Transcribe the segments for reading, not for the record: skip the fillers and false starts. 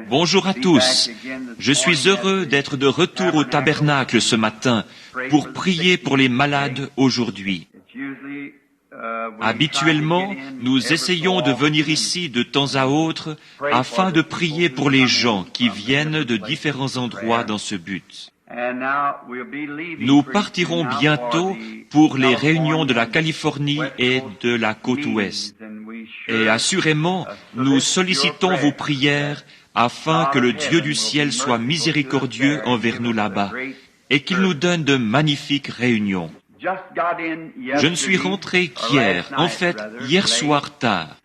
Bonjour à tous. Je suis heureux d'être de retour au tabernacle ce matin pour prier pour les malades aujourd'hui. Habituellement, nous essayons de venir ici de temps à autre afin de prier pour les gens qui viennent de différents endroits dans ce but. Nous partirons bientôt pour les réunions de la Californie et de la côte ouest. Et assurément, nous sollicitons vos prières afin que le Dieu du ciel soit miséricordieux envers nous là-bas et qu'il nous donne de magnifiques réunions. Je ne suis rentré qu'hier, en fait, hier soir tard.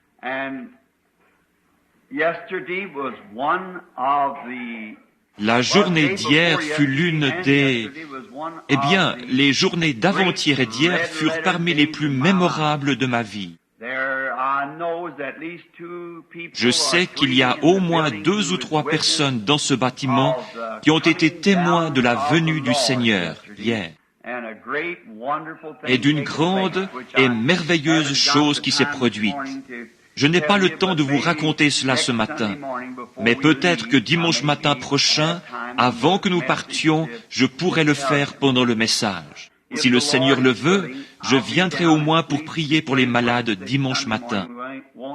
La journée d'hier fut l'une des... les journées d'avant-hier et d'hier furent parmi les plus mémorables de ma vie. Je sais qu'il y a au moins 2 ou 3 personnes dans ce bâtiment qui ont été témoins de la venue du Seigneur hier. Et d'une grande et merveilleuse chose qui s'est produite. Je n'ai pas le temps de vous raconter cela ce matin, mais peut-être que dimanche matin prochain, avant que nous partions, je pourrai le faire pendant le message. Si le Seigneur le veut, je viendrai au moins pour prier pour les malades dimanche matin.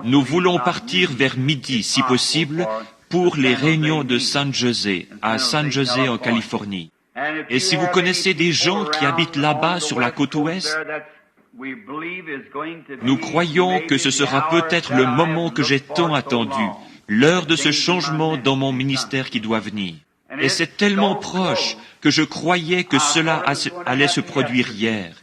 Nous voulons partir vers midi, si possible, pour les réunions de San José, à San José en Californie. Et si vous connaissez des gens qui habitent là-bas sur la côte ouest, nous croyons que ce sera peut-être le moment que j'ai tant attendu, l'heure de ce changement dans mon ministère qui doit venir. Et c'est tellement proche que je croyais que cela allait se produire hier.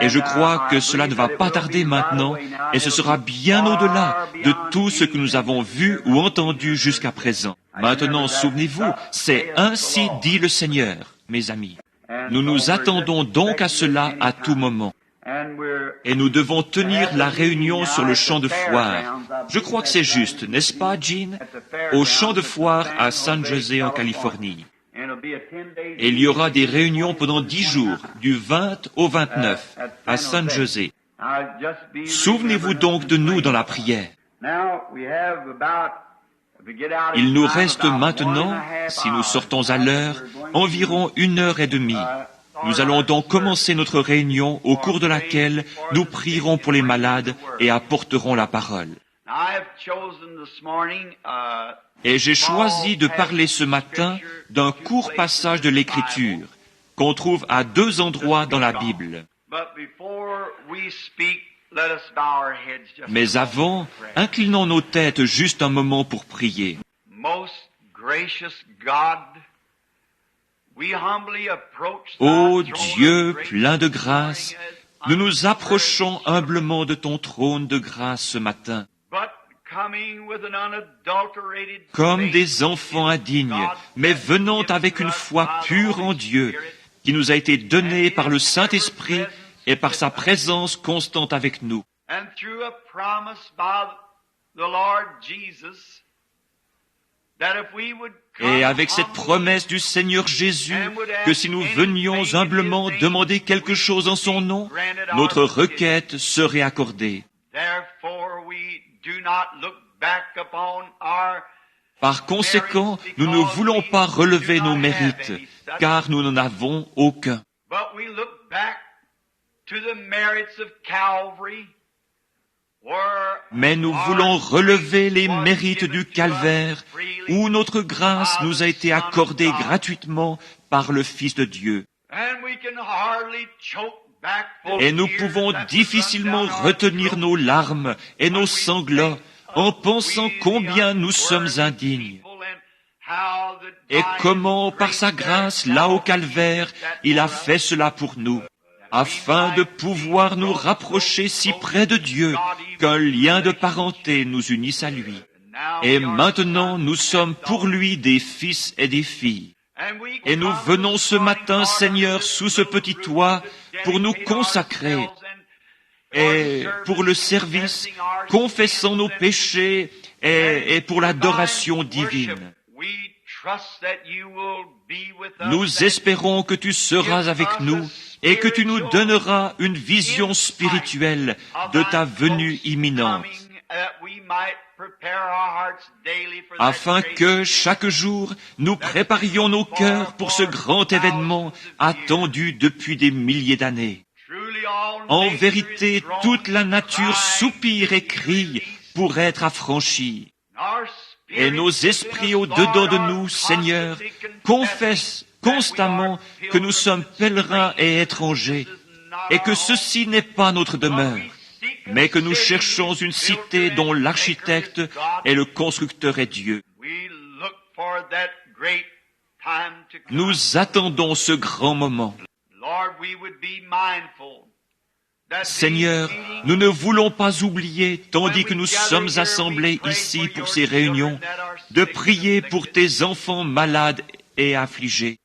Et je crois que cela ne va pas tarder maintenant, et ce sera bien au-delà de tout ce que nous avons vu ou entendu jusqu'à présent. Maintenant, souvenez-vous, c'est ainsi dit le Seigneur, mes amis. Nous nous attendons donc à cela à tout moment. Et nous devons tenir la réunion sur le champ de foire. Je crois que c'est juste, n'est-ce pas, Jean? Au champ de foire à San José en Californie. Et il y aura des réunions pendant 10 jours, du 20 au 29, à San José. Souvenez-vous donc de nous dans la prière. Il nous reste maintenant, si nous sortons à l'heure, environ 1h30. Nous allons donc commencer notre réunion au cours de laquelle nous prierons pour les malades et apporterons la parole. Et j'ai choisi de parler ce matin d'un court passage de l'Écriture qu'on trouve à 2 endroits dans la Bible. Mais avant, inclinons nos têtes juste un moment pour prier. Ô Dieu plein de grâce, nous nous approchons humblement de ton trône de grâce ce matin. Comme des enfants indignes, mais venant avec une foi pure en Dieu, qui nous a été donnée par le Saint-Esprit et par sa présence constante avec nous. Et avec cette promesse du Seigneur Jésus, que si nous venions humblement demander quelque chose en son nom, notre requête serait accordée. Par conséquent, nous ne voulons pas relever nos mérites, car nous n'en avons aucun. Mais nous voulons relever les mérites du calvaire, où notre grâce nous a été accordée gratuitement par le Fils de Dieu. Et nous pouvons difficilement retenir nos larmes et nos sanglots en pensant combien nous sommes indignes. Et comment, par sa grâce, là au calvaire, il a fait cela pour nous, afin de pouvoir nous rapprocher si près de Dieu qu'un lien de parenté nous unisse à lui. Et maintenant, nous sommes pour lui des fils et des filles. Et nous venons ce matin, Seigneur, sous ce petit toit, pour nous consacrer et pour le service, confessant nos péchés et pour l'adoration divine. Nous espérons que tu seras avec nous et que tu nous donneras une vision spirituelle de ta venue imminente. afin que chaque jour nous préparions nos cœurs pour ce grand événement attendu depuis des milliers d'années. En vérité, toute la nature soupire et crie pour être affranchie. Et nos esprits au-dedans de nous, Seigneur, confessent constamment que nous sommes pèlerins et étrangers, et que ceci n'est pas notre demeure, mais que nous cherchons une cité dont l'architecte et le constructeur est Dieu. Nous attendons ce grand moment. Seigneur, nous ne voulons pas oublier, tandis que nous sommes assemblés ici pour ces réunions, de prier pour tes enfants malades et affligés.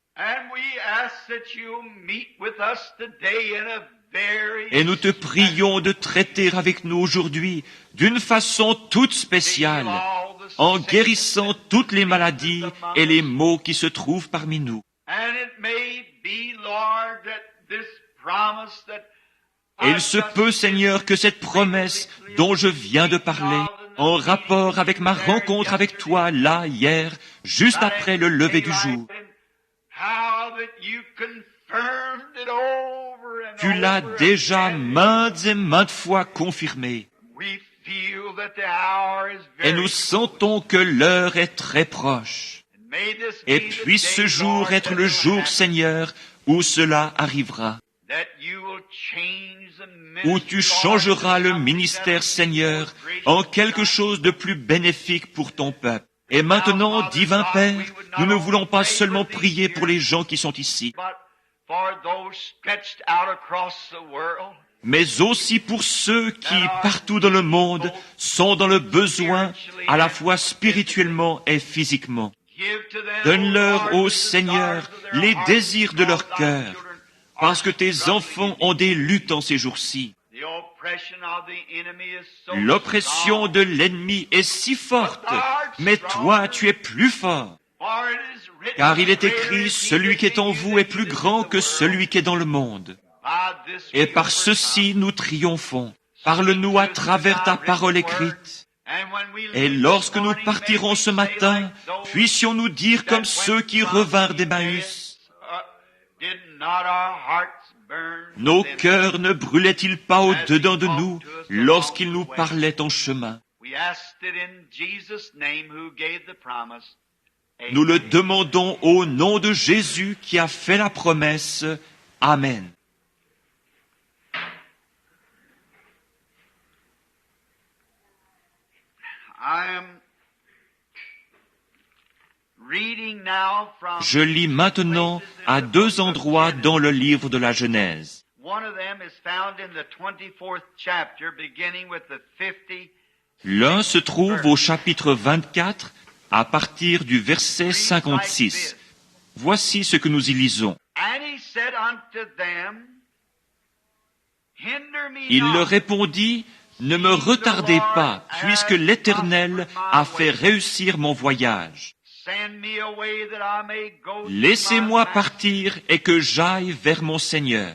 Et nous te prions de traiter avec nous aujourd'hui d'une façon toute spéciale, en guérissant toutes les maladies et les maux qui se trouvent parmi nous. Et il se peut, Seigneur, que cette promesse dont je viens de parler, en rapport avec ma rencontre avec toi là, hier, juste après le lever du jour, tu l'as déjà maintes et maintes fois confirmé. Et nous sentons que l'heure est très proche. Et puisse ce jour être le jour, Seigneur, où cela arrivera. Où tu changeras le ministère, Seigneur, en quelque chose de plus bénéfique pour ton peuple. Et maintenant, divin Père, nous ne voulons pas seulement prier pour les gens qui sont ici, mais aussi pour ceux qui, partout dans le monde, sont dans le besoin, à la fois spirituellement et physiquement. Donne-leur, ô Seigneur, les désirs de leur cœur, parce que tes enfants ont des luttes en ces jours-ci. L'oppression de l'ennemi est si forte, mais toi, tu es plus fort. Car il est écrit, celui qui est en vous est plus grand que celui qui est dans le monde. Et par ceci, nous triomphons. Parle-nous à travers ta parole écrite. Et lorsque nous partirons ce matin, puissions-nous dire comme ceux qui revinrent d'Emmaüs, nos cœurs ne brûlaient-ils pas au-dedans de nous lorsqu'ils nous parlaient en chemin? Nous le demandons au nom de Jésus qui a fait la promesse. Amen. Je lis maintenant à deux endroits dans le livre de la Genèse. L'un se trouve au chapitre 24, à partir du verset 56. Voici ce que nous y lisons. Il leur répondit, « Ne me retardez pas, puisque l'Éternel a fait réussir mon voyage. Laissez-moi partir et que j'aille vers mon Seigneur. »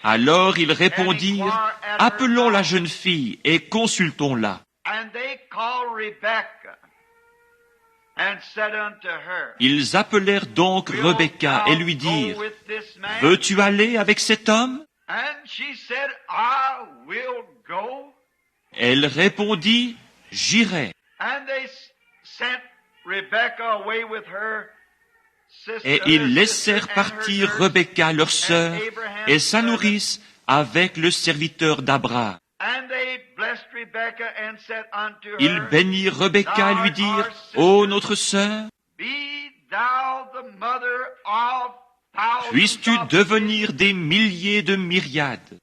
Alors ils répondirent, « Appelons la jeune fille et consultons-la. » Ils appelèrent donc Rebecca et lui dirent, « Veux-tu aller avec cet homme? » Elle répondit, « J'irai. » Et ils laissèrent partir Rebecca, leur sœur, et sa nourrice avec le serviteur d'Abraham. Ils bénirent Rebecca et lui dirent, « Ô notre sœur, puisses-tu devenir des milliers de myriades,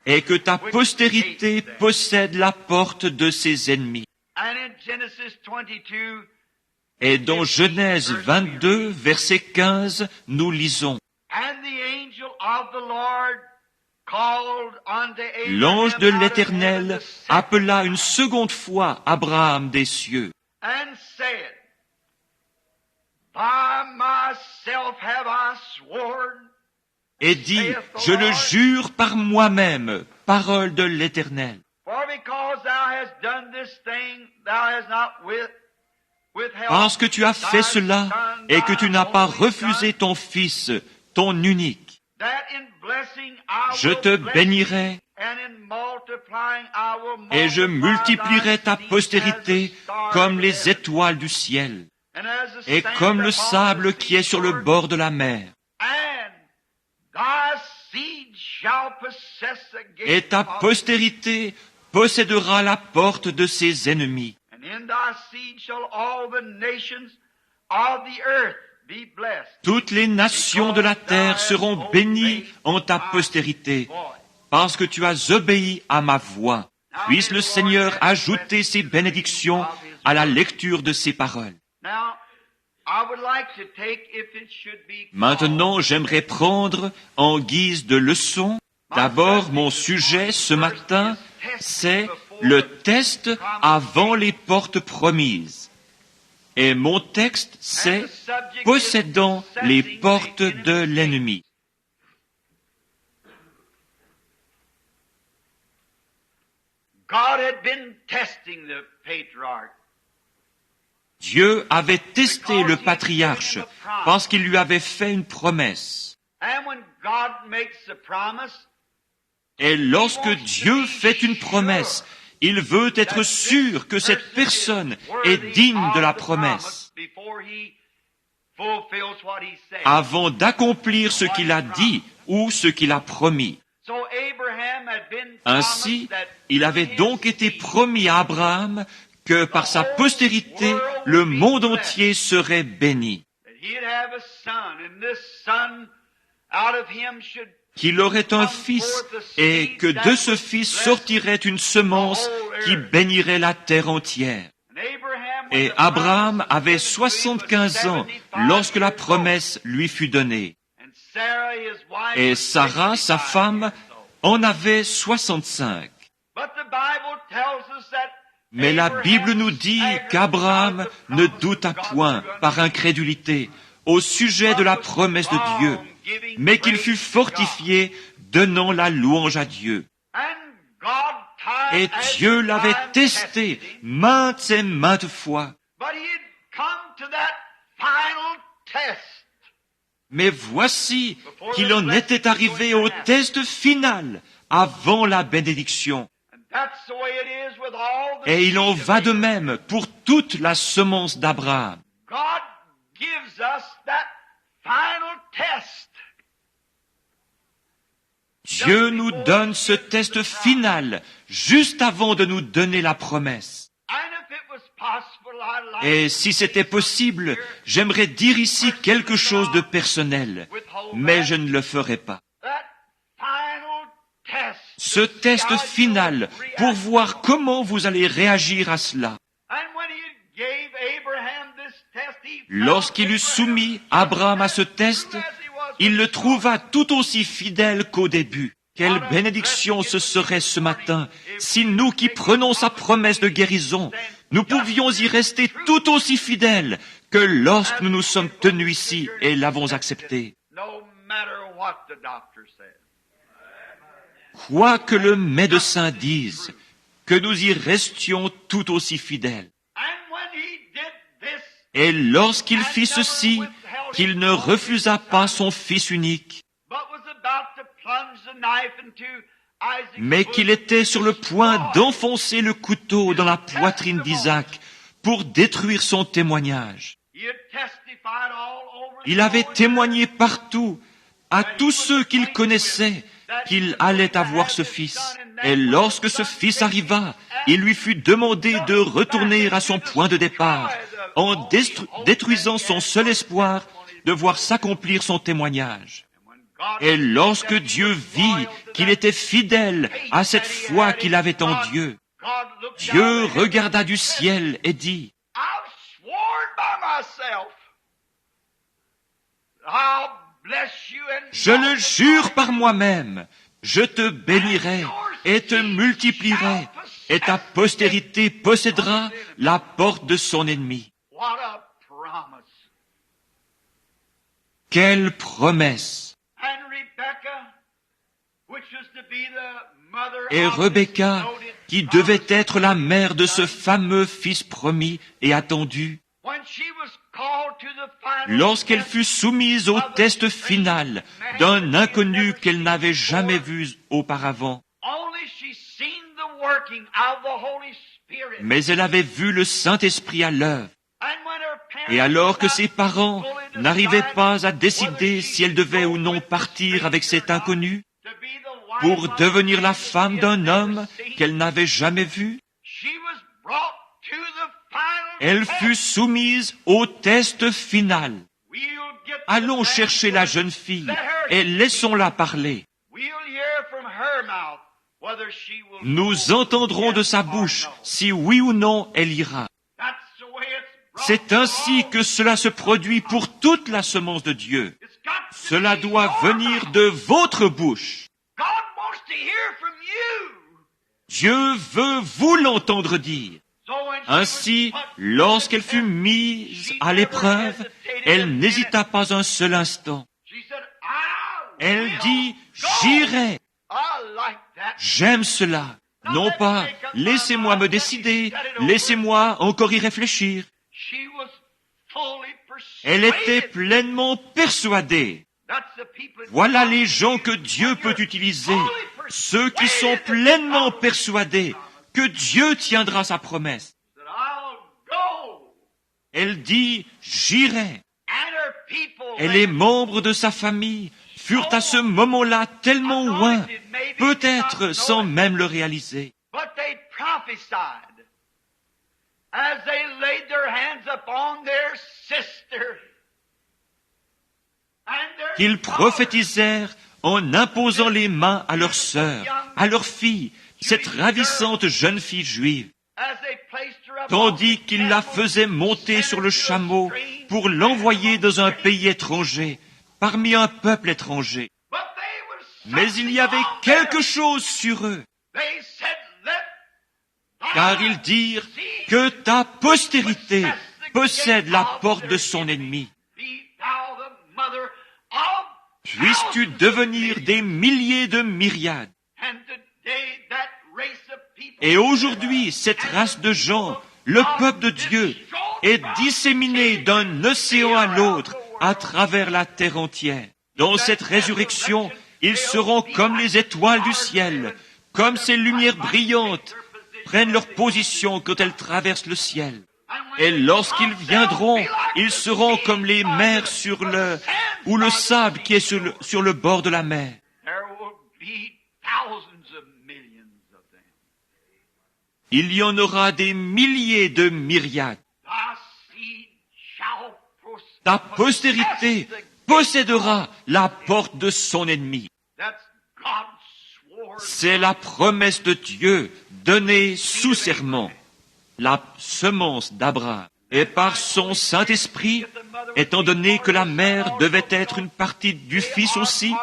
et que ta postérité possède la porte de ses ennemis. » Et dans Genèse 22, verset 15, nous lisons, l'ange de l'Éternel appela une seconde fois Abraham des cieux. By myself have I sworn, et dis, je le jure par moi-même, parole de l'Éternel. for because thou hast done this thing, thou hast not withheld Parce que tu as fait thy cela son, et que thy tu n'as pas only refusé son, ton fils, ton unique. that in blessing I Je will te bless bénirai thee, and in multiplying I will et je multiply multiplierai thy ta seed postérité as the stars comme of les heaven, étoiles du ciel and as the et sand comme le upon sable the qui est sur le seashore, bord de la mer. and thy seed shall possess the Et gate ta of postérité possédera la porte de ses ennemis. And in thy seed shall all the nations of the earth be blessed. Toutes les nations de la terre seront bénies en ta postérité, parce que tu as obéi à ma voix. Puisse le Seigneur ajouter ses bénédictions à la lecture de ses paroles. Now, I would like to take, if it should be Maintenant, j'aimerais prendre en guise de leçon. D'abord, mon sujet ce matin, c'est le test avant les portes promises. Et mon texte, c'est possédant les portes de l'ennemi. God had been testing the patriarch. Dieu avait testé le patriarche parce qu'il lui avait fait une promesse. And when God makes a promise, Et lorsque Dieu fait une promesse, il veut être sûr que cette personne est digne de la promesse avant d'accomplir ce qu'il a dit ou ce qu'il a promis. Ainsi, il avait donc été promis à Abraham que par sa postérité, le monde entier serait béni, qu'il aurait un fils et que de ce fils sortirait une semence qui bénirait la terre entière. Et Abraham avait 75 ans lorsque la promesse lui fut donnée. Et Sarah, sa femme, en avait 65. Mais la Bible nous dit qu'Abraham ne douta point par incrédulité au sujet de la promesse de Dieu, mais qu'il fut fortifié, donnant la louange à Dieu. Et Dieu l'avait testé maintes et maintes fois. Mais voici qu'il en était arrivé au test final, avant la bénédiction. Et il en va de même pour toute la semence d'Abraham. Dieu nous donne ce test final juste avant de nous donner la promesse. Et si c'était possible, j'aimerais dire ici quelque chose de personnel, mais je ne le ferai pas. Ce test final pour voir comment vous allez réagir à cela. Lorsqu'il eut soumis Abraham à ce test, il le trouva tout aussi fidèle qu'au début. Quelle bénédiction ce serait ce matin si nous qui prenons sa promesse de guérison, nous pouvions y rester tout aussi fidèles que lorsque nous nous sommes tenus ici et l'avons accepté. Quoi que le médecin dise, que nous y restions tout aussi fidèles. Et lorsqu'il fit ceci, qu'il ne refusa pas son fils unique, mais qu'il était sur le point d'enfoncer le couteau dans la poitrine d'Isaac pour détruire son témoignage. Il avait témoigné partout, à tous ceux qu'il connaissait, qu'il allait avoir ce fils. Et lorsque ce fils arriva, il lui fut demandé de retourner à son point de départ, en détruisant son seul espoir de voir s'accomplir son témoignage. Et lorsque Dieu vit qu'il était fidèle à cette foi qu'il avait en Dieu, Dieu regarda du ciel et dit, « Je le jure par moi-même, je te bénirai et te multiplierai, et ta postérité possédera la porte de son ennemi. » Quelle promesse! Et Rebecca, qui devait être la mère de ce fameux fils promis et attendu, lorsqu'elle fut soumise au test final d'un inconnu qu'elle n'avait jamais vu auparavant, mais elle avait vu le Saint-Esprit à l'œuvre. Et alors que ses parents n'arrivaient pas à décider si elle devait ou non partir avec cet inconnu pour devenir la femme d'un homme qu'elle n'avait jamais vu, elle fut soumise au test final. Allons chercher la jeune fille et laissons-la parler. Nous entendrons de sa bouche si oui ou non elle ira. C'est ainsi que cela se produit pour toute la semence de Dieu. Cela doit venir de votre bouche. Dieu veut vous l'entendre dire. Ainsi, lorsqu'elle fut mise à l'épreuve, elle n'hésita pas un seul instant. Elle dit, j'irai. J'aime cela. Non pas, laissez-moi me décider, laissez-moi encore y réfléchir. Elle était pleinement persuadée. Voilà les gens que Dieu peut utiliser, ceux qui sont pleinement persuadés que Dieu tiendra sa promesse. Elle dit, j'irai. Et les membres de sa famille furent à ce moment-là tellement loin, peut-être sans même le réaliser. Qu'ils prophétisèrent en imposant les mains à leur sœur, à leur fille, cette ravissante jeune fille juive, tandis qu'ils la faisaient monter sur le chameau pour l'envoyer dans un pays étranger, parmi un peuple étranger. Mais il y avait quelque chose sur eux, car ils dirent que ta postérité possède la porte de son ennemi. Puisses-tu devenir des milliers de myriades. Et aujourd'hui, cette race de gens, le peuple de Dieu, est disséminée d'un océan à l'autre à travers la terre entière. Dans cette résurrection, ils seront comme les étoiles du ciel, comme ces lumières brillantes prennent leur position quand elles traversent le ciel. Et lorsqu'ils viendront, ils seront comme les mers ou le sable qui est sur le bord de la mer. Il y en aura des milliers de myriades. Ta postérité possédera la porte de son ennemi. C'est la promesse de Dieu donnée sous serment, la semence d'Abraham. Et par son Saint-Esprit, étant donné que la mère devait être une partie du Fils aussi,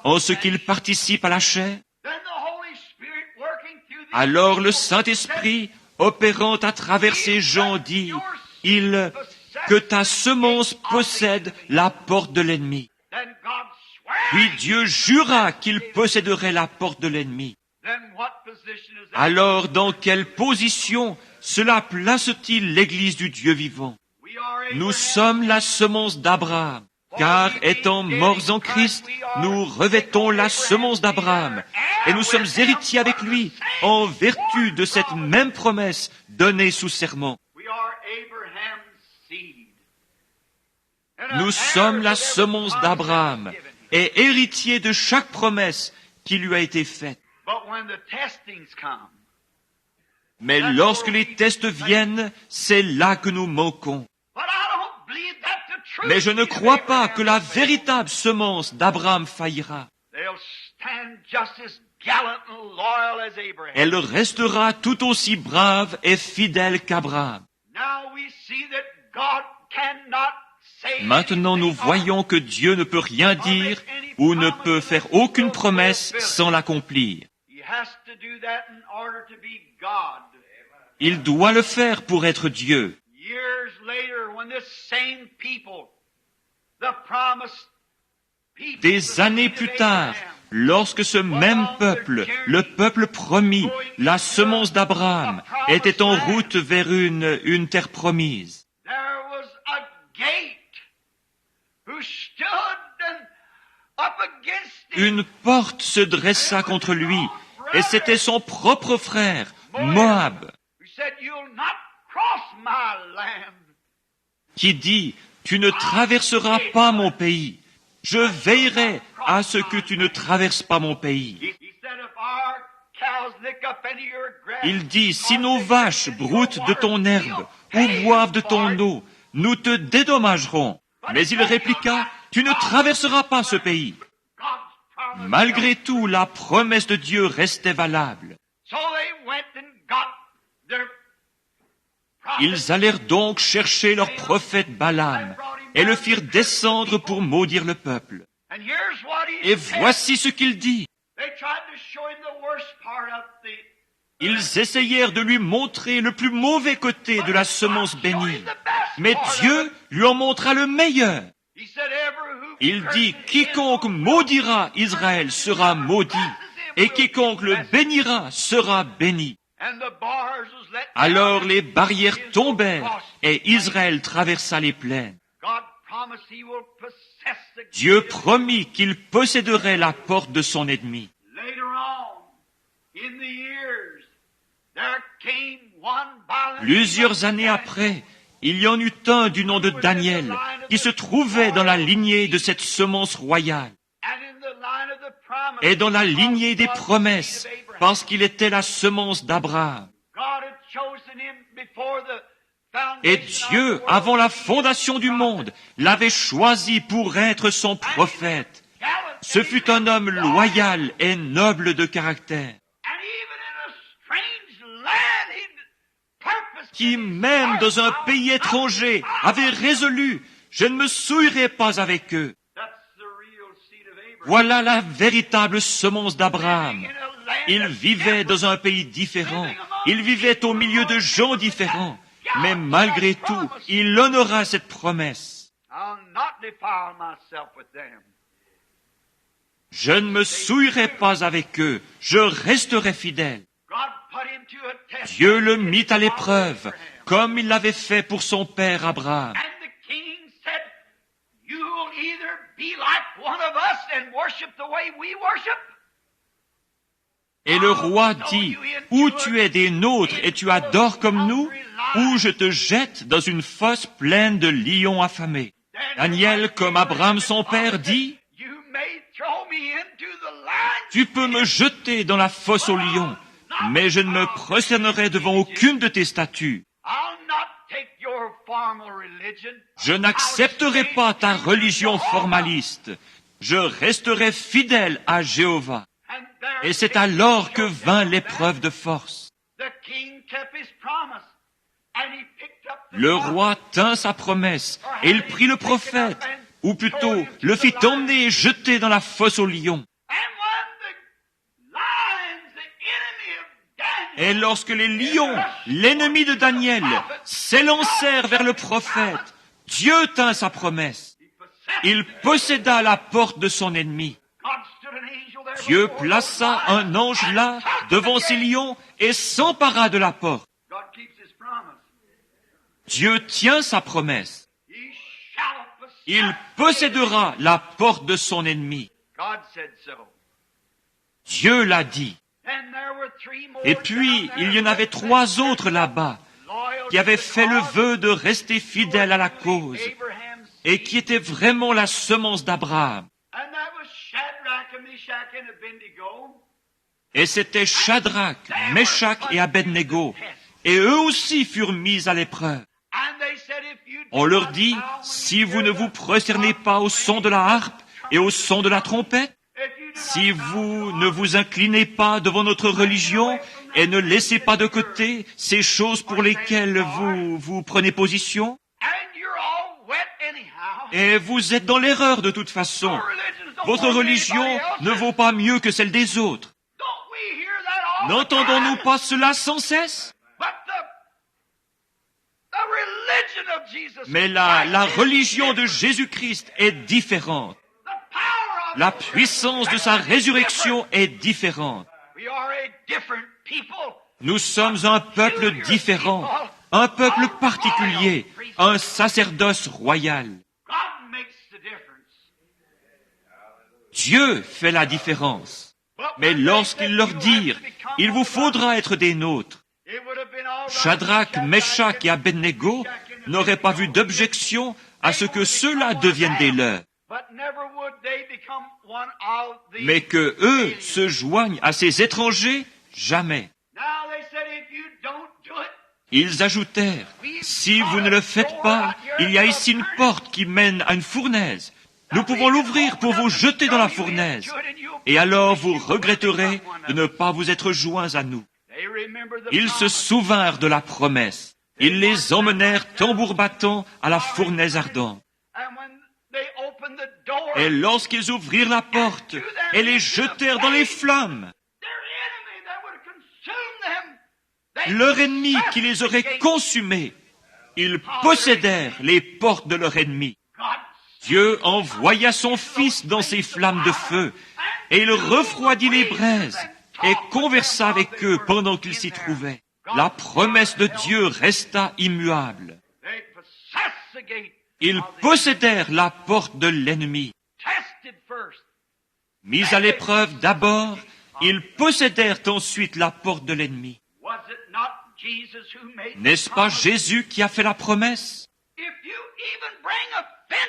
en ce qu'il participe à la chair, alors le Saint-Esprit, opérant à travers ces gens, dit, que ta semence possède la porte de l'ennemi. Puis Dieu jura qu'il posséderait la porte de l'ennemi. Alors, dans quelle position cela place-t-il l'Église du Dieu vivant? Nous sommes la semence d'Abraham, car étant morts en Christ, nous revêtons la semence d'Abraham, et nous sommes héritiers avec lui, en vertu de cette même promesse donnée sous serment. Nous sommes la semence d'Abraham, et héritiers de chaque promesse qui lui a été faite. Mais lorsque les tests viennent, c'est là que nous manquons. Mais je ne crois pas que la véritable semence d'Abraham faillira. Elle restera tout aussi brave et fidèle qu'Abraham. Maintenant, nous voyons que Dieu ne peut rien dire ou ne peut faire aucune promesse sans l'accomplir. Il doit le faire pour être Dieu. Des années plus tard, lorsque ce même peuple, le peuple promis, la semence d'Abraham, était en route vers une terre promise, une porte se dressa contre lui, et c'était son propre frère, Moab, qui dit, « Tu ne traverseras pas mon pays. Je veillerai à ce que tu ne traverses pas mon pays. » Il dit, « Si nos vaches broutent de ton herbe ou boivent de ton eau, nous te dédommagerons. » Mais il répliqua, « Tu ne traverseras pas ce pays. » Malgré tout, la promesse de Dieu restait valable. Ils allèrent donc chercher leur prophète Balaam et le firent descendre pour maudire le peuple. Et voici ce qu'il dit. Ils essayèrent de lui montrer le plus mauvais côté de la semence bénie, mais Dieu lui en montra le meilleur. Il dit, « Quiconque maudira Israël sera maudit, et quiconque le bénira sera béni. » Alors les barrières tombèrent, et Israël traversa les plaines. Dieu promit qu'il posséderait la porte de son ennemi. Plusieurs années après, il y en eut un du nom de Daniel qui se trouvait dans la lignée de cette semence royale et dans la lignée des promesses parce qu'il était la semence d'Abraham. Et Dieu, avant la fondation du monde, l'avait choisi pour être son prophète. Ce fut un homme loyal et noble de caractère, qui, même dans un pays étranger, avait résolu « Je ne me souillerai pas avec eux ». Voilà la véritable semence d'Abraham. Il vivait dans un pays différent. Il vivait au milieu de gens différents. Mais malgré tout, il honora cette promesse. Je ne me souillerai pas avec eux. Je resterai fidèle. Dieu le mit à l'épreuve, comme il l'avait fait pour son père Abraham. Et le roi dit, « Ou tu es des nôtres et tu adores comme nous, ou je te jette dans une fosse pleine de lions affamés. » Daniel, comme Abraham son père, dit, « Tu peux me jeter dans la fosse aux lions, mais je ne me prosternerai devant aucune de tes statues. Je n'accepterai pas ta religion formaliste. Je resterai fidèle à Jéhovah. » Et c'est alors que vint l'épreuve de force. Le roi tint sa promesse et il prit le prophète, ou plutôt le fit emmener et jeter dans la fosse aux lions. Et lorsque les lions, l'ennemi de Daniel, s'élancèrent vers le prophète, Dieu tint sa promesse. Il posséda la porte de son ennemi. Dieu plaça un ange là, devant ces lions, et s'empara de la porte. Dieu tient sa promesse. Il possédera la porte de son ennemi. Dieu l'a dit. Et puis, il y en avait 3 autres là-bas qui avaient fait le vœu de rester fidèles à la cause et qui étaient vraiment la semence d'Abraham. Et c'était Shadrach, Meshach et Abednego. Et eux aussi furent mis à l'épreuve. On leur dit, si vous ne vous prosternez pas au son de la harpe et au son de la trompette, si vous ne vous inclinez pas devant notre religion et ne laissez pas de côté ces choses pour lesquelles vous prenez position, et vous êtes dans l'erreur de toute façon. Votre religion ne vaut pas mieux que celle des autres. N'entendons-nous pas cela sans cesse? Mais la religion de Jésus-Christ est différente. La puissance de sa résurrection est différente. Nous sommes un peuple différent, un peuple particulier, un sacerdoce royal. Dieu fait la différence. Mais lorsqu'ils leur dirent, « Il vous faudra être des nôtres », Shadrach, Meshach et Abednego n'auraient pas vu d'objection à ce que ceux-là deviennent des leurs. Mais que eux se joignent à ces étrangers, jamais. Ils ajoutèrent, « Si vous ne le faites pas, il y a ici une porte qui mène à une fournaise. Nous pouvons l'ouvrir pour vous jeter dans la fournaise. Et alors vous regretterez de ne pas vous être joints à nous. » Ils se souvinrent de la promesse. Ils les emmenèrent tambour battant à la fournaise ardente. Et lorsqu'ils ouvrirent la porte et les jetèrent dans les flammes, leur ennemi qui les aurait consumés, ils possédèrent les portes de leur ennemi. Dieu envoya son Fils dans ces flammes de feu, et il refroidit les braises, et conversa avec eux pendant qu'ils s'y trouvaient. La promesse de Dieu resta immuable. Ils possédèrent la porte de l'ennemi. Mis à l'épreuve d'abord, ils possédèrent ensuite la porte de l'ennemi. N'est-ce pas Jésus qui a fait la promesse?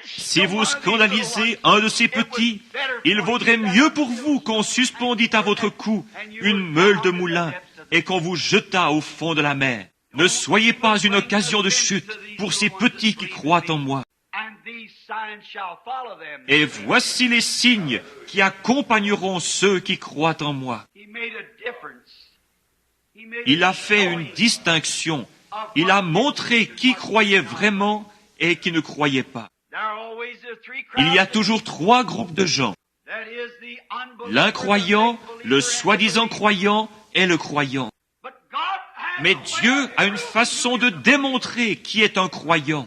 Si vous scandalisez un de ces petits, il vaudrait mieux pour vous qu'on suspendît à votre cou une meule de moulin et qu'on vous jetât au fond de la mer. Ne soyez pas une occasion de chute pour ces petits qui croient en moi. Et voici les signes qui accompagneront ceux qui croient en moi. Il a fait une distinction. Il a montré qui croyait vraiment et qui ne croyait pas. Il y a toujours trois groupes de gens. L'incroyant, le soi-disant croyant et le croyant. Mais Dieu a une façon de démontrer qui est un croyant.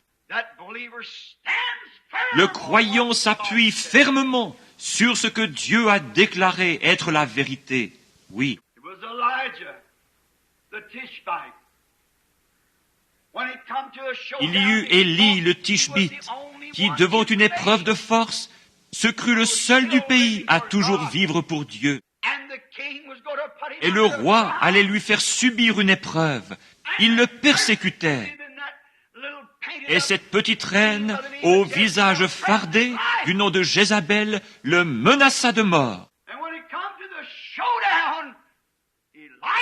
Le croyant s'appuie fermement sur ce que Dieu a déclaré être la vérité. Oui. Il y eut Élie le Tishbite, qui, devant une épreuve de force, se crut le seul du pays à toujours vivre pour Dieu. Et le roi allait lui faire subir une épreuve. Il le persécutait. Et cette petite reine, au visage fardé, du nom de Jézabel, le menaça de mort.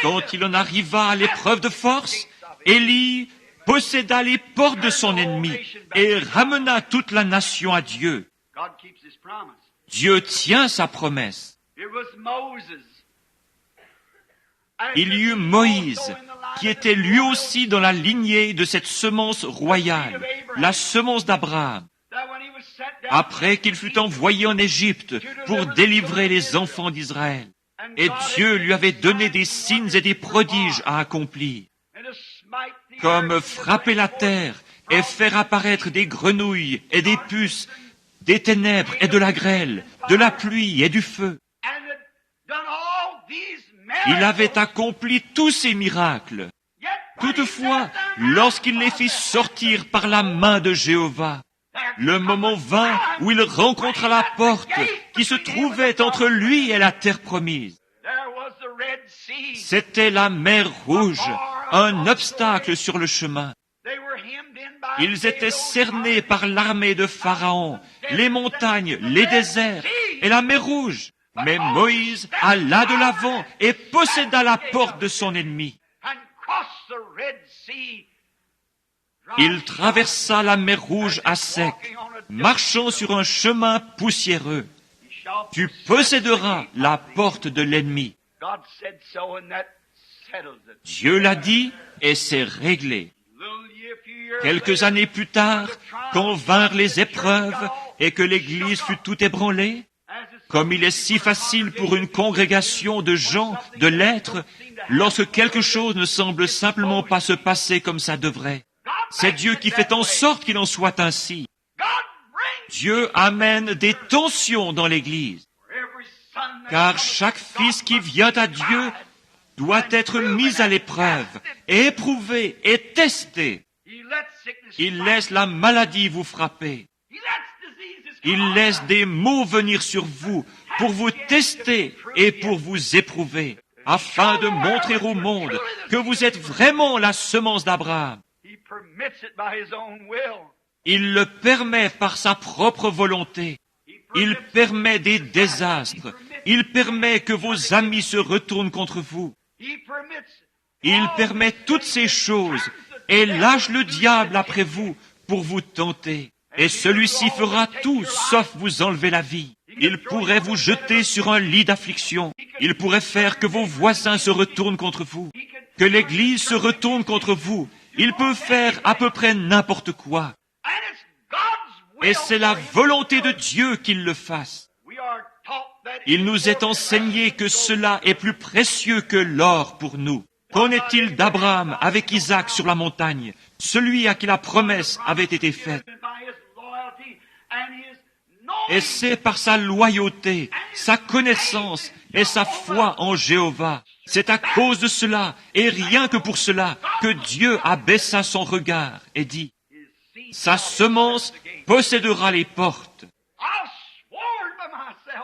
Quand il en arriva à l'épreuve de force, Élie posséda les portes de son ennemi et ramena toute la nation à Dieu. Dieu tient sa promesse. Il y eut Moïse, qui était lui aussi dans la lignée de cette semence royale, la semence d'Abraham. Après qu'il fut envoyé en Égypte pour délivrer les enfants d'Israël. Et Dieu lui avait donné des signes et des prodiges à accomplir, comme frapper la terre et faire apparaître des grenouilles et des puces, des ténèbres et de la grêle, de la pluie et du feu. Il avait accompli tous ces miracles. Toutefois, lorsqu'il les fit sortir par la main de Jéhovah, le moment vint où il rencontra la porte qui se trouvait entre lui et la terre promise. C'était la mer Rouge, un obstacle sur le chemin. Ils étaient cernés par l'armée de Pharaon, les montagnes, les déserts et la mer Rouge. Mais Moïse alla de l'avant et posséda la porte de son ennemi. Il traversa la mer Rouge à sec, marchant sur un chemin poussiéreux. Tu posséderas la porte de l'ennemi. Dieu l'a dit et c'est réglé. Quelques années plus tard, quand vinrent les épreuves et que l'Église fut tout ébranlée, comme il est si facile pour une congrégation de gens de l'être, lorsque quelque chose ne semble simplement pas se passer comme ça devrait. C'est Dieu qui fait en sorte qu'il en soit ainsi. Dieu amène des tensions dans l'Église, car chaque fils qui vient à Dieu doit être mis à l'épreuve, éprouvé et testé. Il laisse la maladie vous frapper. Il laisse des maux venir sur vous pour vous tester et pour vous éprouver, afin de montrer au monde que vous êtes vraiment la semence d'Abraham. Il le permet par sa propre volonté. Il permet des désastres. Il permet que vos amis se retournent contre vous. Il permet toutes ces choses et lâche le diable après vous pour vous tenter. Et celui-ci fera tout sauf vous enlever la vie. Il pourrait vous jeter sur un lit d'affliction. Il pourrait faire que vos voisins se retournent contre vous, que l'Église se retourne contre vous. Il peut faire à peu près n'importe quoi. Et c'est la volonté de Dieu qu'il le fasse. Il nous est enseigné que cela est plus précieux que l'or pour nous. Qu'en est-il d'Abraham avec Isaac sur la montagne, celui à qui la promesse avait été faite? Et c'est par sa loyauté, sa connaissance et sa foi en Jéhovah. C'est à cause de cela, et rien que pour cela, que Dieu abaissa son regard et dit, « Sa semence possédera les portes. »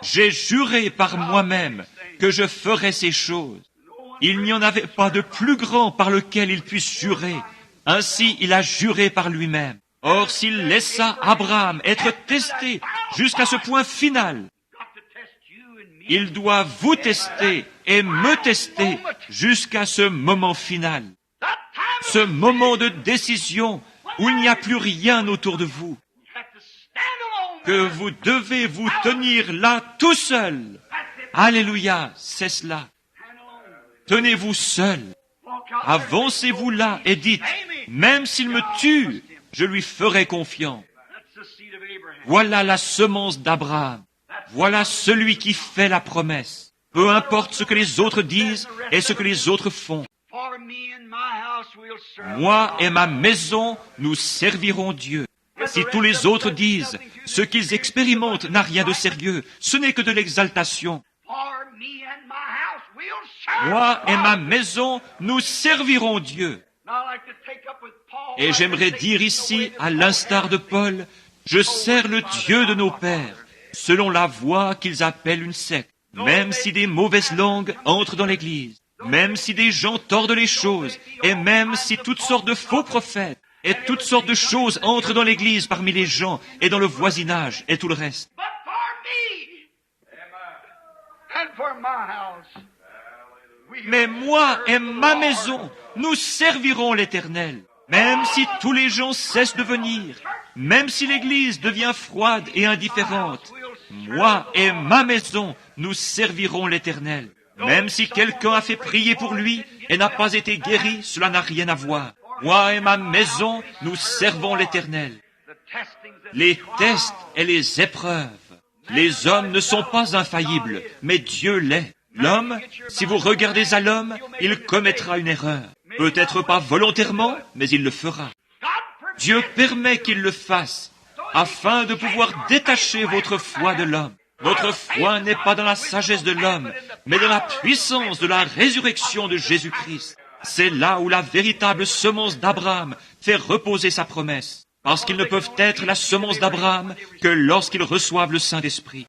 J'ai juré par moi-même que je ferais ces choses. Il n'y en avait pas de plus grand par lequel il puisse jurer. Ainsi, il a juré par lui-même. Or, s'il laissa Abraham être testé jusqu'à ce point final, il doit vous tester et me tester jusqu'à ce moment final. Ce moment de décision où il n'y a plus rien autour de vous. Que vous devez vous tenir là tout seul. Alléluia, c'est cela. Tenez-vous seul. Avancez-vous là et dites, même s'il me tue, je lui ferai confiance. Voilà la semence d'Abraham. Voilà celui qui fait la promesse. Peu importe ce que les autres disent et ce que les autres font. Moi et ma maison, nous servirons Dieu. Si tous les autres disent, ce qu'ils expérimentent n'a rien de sérieux, ce n'est que de l'exaltation. Moi et ma maison, nous servirons Dieu. Et j'aimerais dire ici, à l'instar de Paul, je sers le Dieu de nos pères, selon la voie qu'ils appellent une secte. Même si des mauvaises langues entrent dans l'Église, même si des gens tordent les choses, et même si toutes sortes de faux prophètes, et toutes sortes de choses entrent dans l'Église parmi les gens, et dans le voisinage, et tout le reste. Mais moi et ma maison, nous servirons l'Éternel. Même si tous les gens cessent de venir, même si l'Église devient froide et indifférente, moi et ma maison, nous servirons l'Éternel. Même si quelqu'un a fait prier pour lui et n'a pas été guéri, cela n'a rien à voir. Moi et ma maison, nous servons l'Éternel. Les tests et les épreuves. Les hommes ne sont pas infaillibles, mais Dieu l'est. L'homme, si vous regardez à l'homme, il commettra une erreur. Peut-être pas volontairement, mais il le fera. Dieu permet qu'il le fasse, afin de pouvoir détacher votre foi de l'homme. Votre foi n'est pas dans la sagesse de l'homme, mais dans la puissance de la résurrection de Jésus-Christ. C'est là où la véritable semence d'Abraham fait reposer sa promesse, parce qu'ils ne peuvent être la semence d'Abraham que lorsqu'ils reçoivent le Saint-Esprit.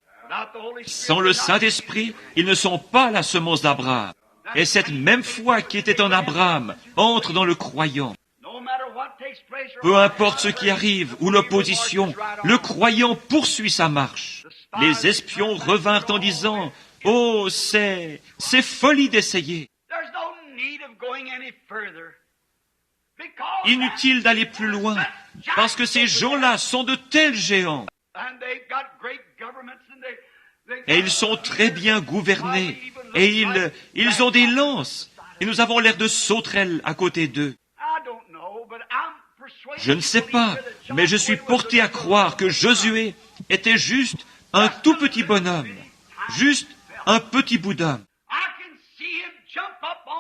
Sans le Saint-Esprit, ils ne sont pas la semence d'Abraham. Et cette même foi qui était en Abraham entre dans le croyant. Peu importe ce qui arrive ou l'opposition, le croyant poursuit sa marche. Les espions revinrent en disant, « Oh, c'est folie d'essayer. Inutile d'aller plus loin, parce que ces gens-là sont de tels géants. Et ils sont très bien gouvernés, et ils ont des lances, et nous avons l'air de sauterelles à côté d'eux. Je ne sais pas, mais je suis porté à croire que Josué était juste un tout petit bonhomme, juste un petit bout d'homme.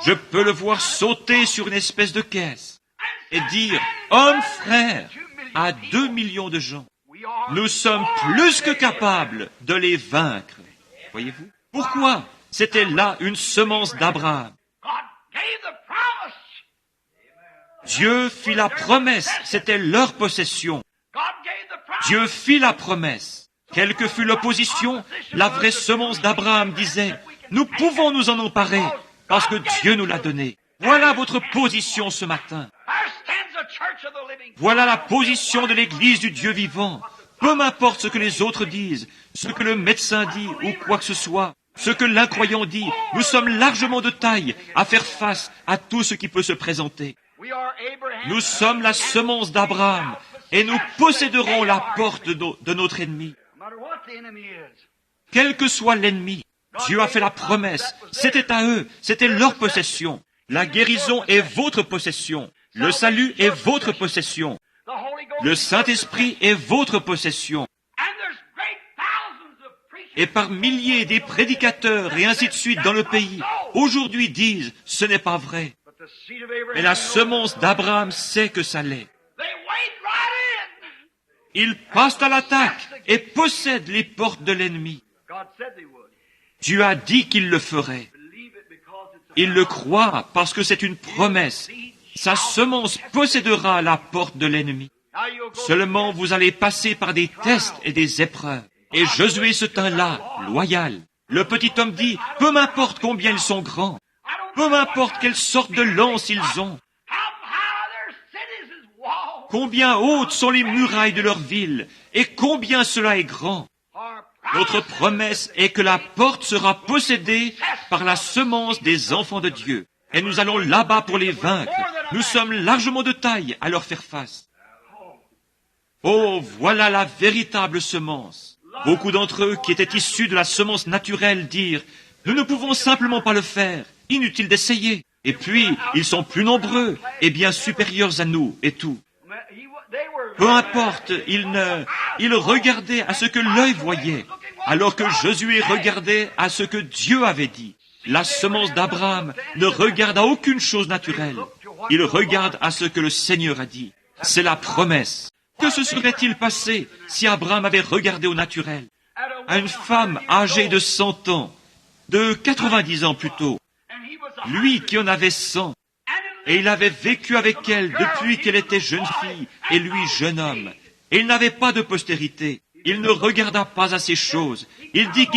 Je peux le voir sauter sur une espèce de caisse et dire « Homme frère » à 2 millions de gens. nous sommes plus que capables de les vaincre. Voyez-vous? Pourquoi? C'était là une semence d'Abraham. Dieu fit la promesse, c'était leur possession. Dieu fit la promesse. Quelle que fût l'opposition, la vraie semence d'Abraham disait, nous pouvons nous en emparer, parce que Dieu nous l'a donné. Voilà votre position ce matin. Voilà la position de l'Église du Dieu vivant. Peu m'importe ce que les autres disent, ce que le médecin dit ou quoi que ce soit, ce que l'incroyant dit, nous sommes largement de taille à faire face à tout ce qui peut se présenter. Nous sommes la semence d'Abraham et nous posséderons la porte de notre ennemi. Quel que soit l'ennemi, Dieu a fait la promesse. C'était à eux, c'était leur possession. La guérison est votre possession. Le salut est votre possession. Le Saint-Esprit est votre possession. Et par milliers des prédicateurs et ainsi de suite dans le pays, aujourd'hui disent, ce n'est pas vrai. Mais la semence d'Abraham sait que ça l'est. Ils passent à l'attaque et possèdent les portes de l'ennemi. Dieu a dit qu'il le ferait. Il le croit parce que c'est une promesse. Sa semence possédera la porte de l'ennemi. Seulement vous allez passer par des tests et des épreuves. Et Josué se tint là, loyal. Le petit homme dit, peu m'importe combien ils sont grands, peu m'importe quelle sorte de lance ils ont, combien hautes sont les murailles de leur ville, et combien cela est grand. Notre promesse est que la porte sera possédée par la semence des enfants de Dieu. Et nous allons là-bas pour les vaincre. Nous sommes largement de taille à leur faire face. Oh, voilà la véritable semence. Beaucoup d'entre eux qui étaient issus de la semence naturelle dirent, nous ne pouvons simplement pas le faire, inutile d'essayer. Et puis, ils sont plus nombreux et bien supérieurs à nous et tout. Peu importe, ils regardaient à ce que l'œil voyait, alors que Josué regardait à ce que Dieu avait dit. La semence d'Abraham ne regarde à aucune chose naturelle. Il regarde à ce que le Seigneur a dit. C'est la promesse. Que se serait-il passé si Abraham avait regardé au naturel? À une femme âgée de 100 ans, de 90 ans plutôt, lui qui en avait 100, et il avait vécu avec elle depuis qu'elle était jeune fille, et lui jeune homme, et il n'avait pas de postérité. Il ne regarda pas à ces choses. Il dit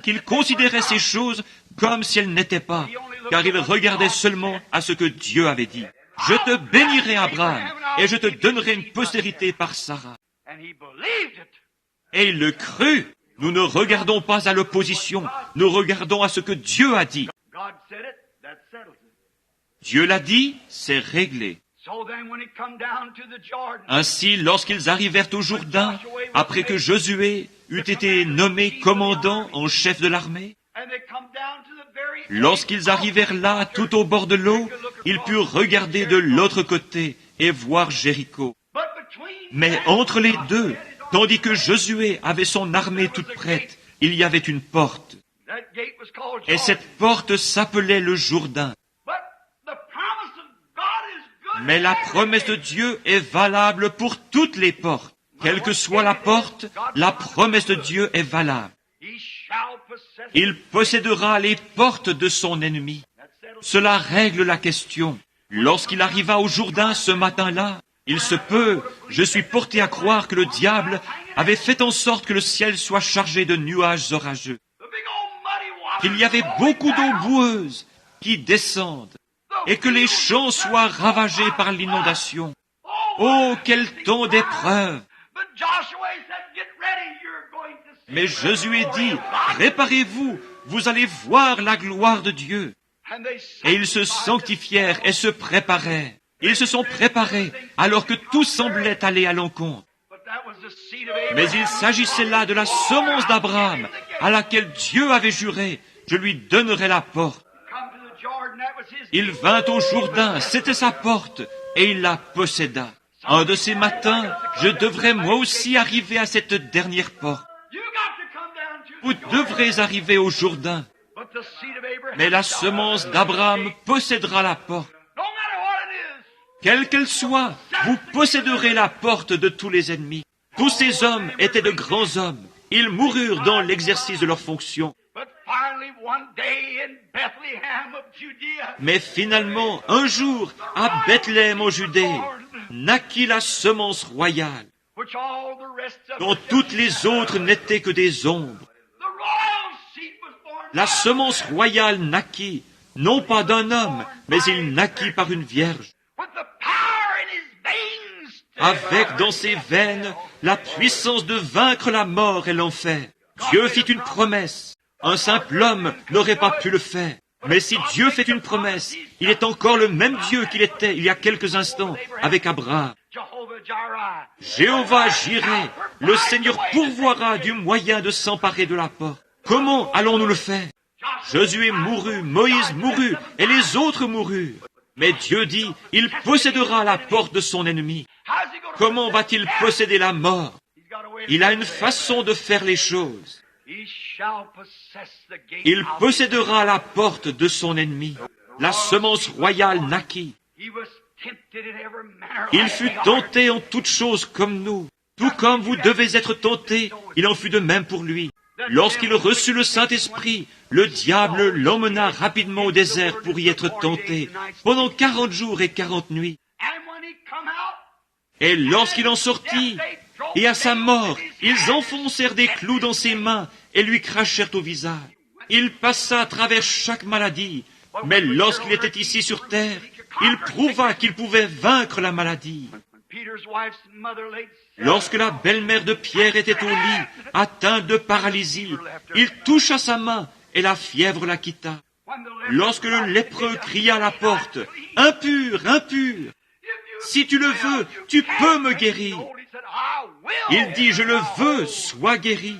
qu'il considérait ces choses comme si elles n'étaient pas, car il regardait seulement à ce que Dieu avait dit. Je te bénirai, Abraham, et je te donnerai une postérité par Sarah. Et il le crut. Nous ne regardons pas à l'opposition, nous regardons à ce que Dieu a dit. Dieu l'a dit, c'est réglé. Ainsi, lorsqu'ils arrivèrent au Jourdain, après que Josué eut été nommé commandant en chef de l'armée, lorsqu'ils arrivèrent là, tout au bord de l'eau, ils purent regarder de l'autre côté et voir Jéricho. Mais entre les deux, tandis que Josué avait son armée toute prête, il y avait une porte. Et cette porte s'appelait le Jourdain. Mais la promesse de Dieu est valable pour toutes les portes. Quelle que soit la porte, la promesse de Dieu est valable. Il possédera les portes de son ennemi. Cela règle la question. Lorsqu'il arriva au Jourdain ce matin-là, il se peut, je suis porté à croire que le diable avait fait en sorte que le ciel soit chargé de nuages orageux. Qu'il y avait beaucoup d'eau boueuse qui descendent et que les champs soient ravagés par l'inondation. Oh, quel temps d'épreuve! Mais Josué dit, préparez-vous, vous allez voir la gloire de Dieu. Et ils se sanctifièrent et se préparèrent. Ils se sont préparés alors que tout semblait aller à l'encontre. Mais il s'agissait là de la semence d'Abraham à laquelle Dieu avait juré, je lui donnerai la porte. Il vint au Jourdain, c'était sa porte, et il la posséda. Un de ces matins, je devrais moi aussi arriver à cette dernière porte. Vous devrez arriver au Jourdain. Mais la semence d'Abraham possédera la porte. Quelle qu'elle soit, vous posséderez la porte de tous les ennemis. Tous ces hommes étaient de grands hommes. Ils moururent dans l'exercice de leurs fonctions. Mais finalement, un jour, à Bethléem en Judée, naquit la semence royale, dont toutes les autres n'étaient que des ombres. La semence royale naquit, non pas d'un homme, mais il naquit par une vierge, avec dans ses veines la puissance de vaincre la mort et l'enfer. Dieu fit une promesse. Un simple homme n'aurait pas pu le faire. Mais si Dieu fait une promesse, il est encore le même Dieu qu'il était il y a quelques instants avec Abraham. Jéhovah Jireh, le Seigneur pourvoira du moyen de s'emparer de la porte. Comment allons-nous le faire? Josué mourut, Moïse mourut, et les autres moururent. Mais Dieu dit, il possédera la porte de son ennemi. Comment va-t-il posséder la mort? Il a une façon de faire les choses. Il possédera la porte de son ennemi. La semence royale naquit. Il fut tenté en toutes choses comme nous. Tout comme vous devez être tentés, il en fut de même pour lui. Lorsqu'il reçut le Saint-Esprit, le diable l'emmena rapidement au désert pour y être tenté, pendant 40 jours et 40 nuits. Et lorsqu'il en sortit, et à sa mort, ils enfoncèrent des clous dans ses mains et lui crachèrent au visage. Il passa à travers chaque maladie, mais lorsqu'il était ici sur terre, il prouva qu'il pouvait vaincre la maladie. Lorsque la belle-mère de Pierre était au lit, atteinte de paralysie, il toucha sa main et la fièvre la quitta. Lorsque le lépreux cria à la porte, « Impur, impur, si tu le veux, tu peux me guérir. » Il dit, « Je le veux, sois guéri. »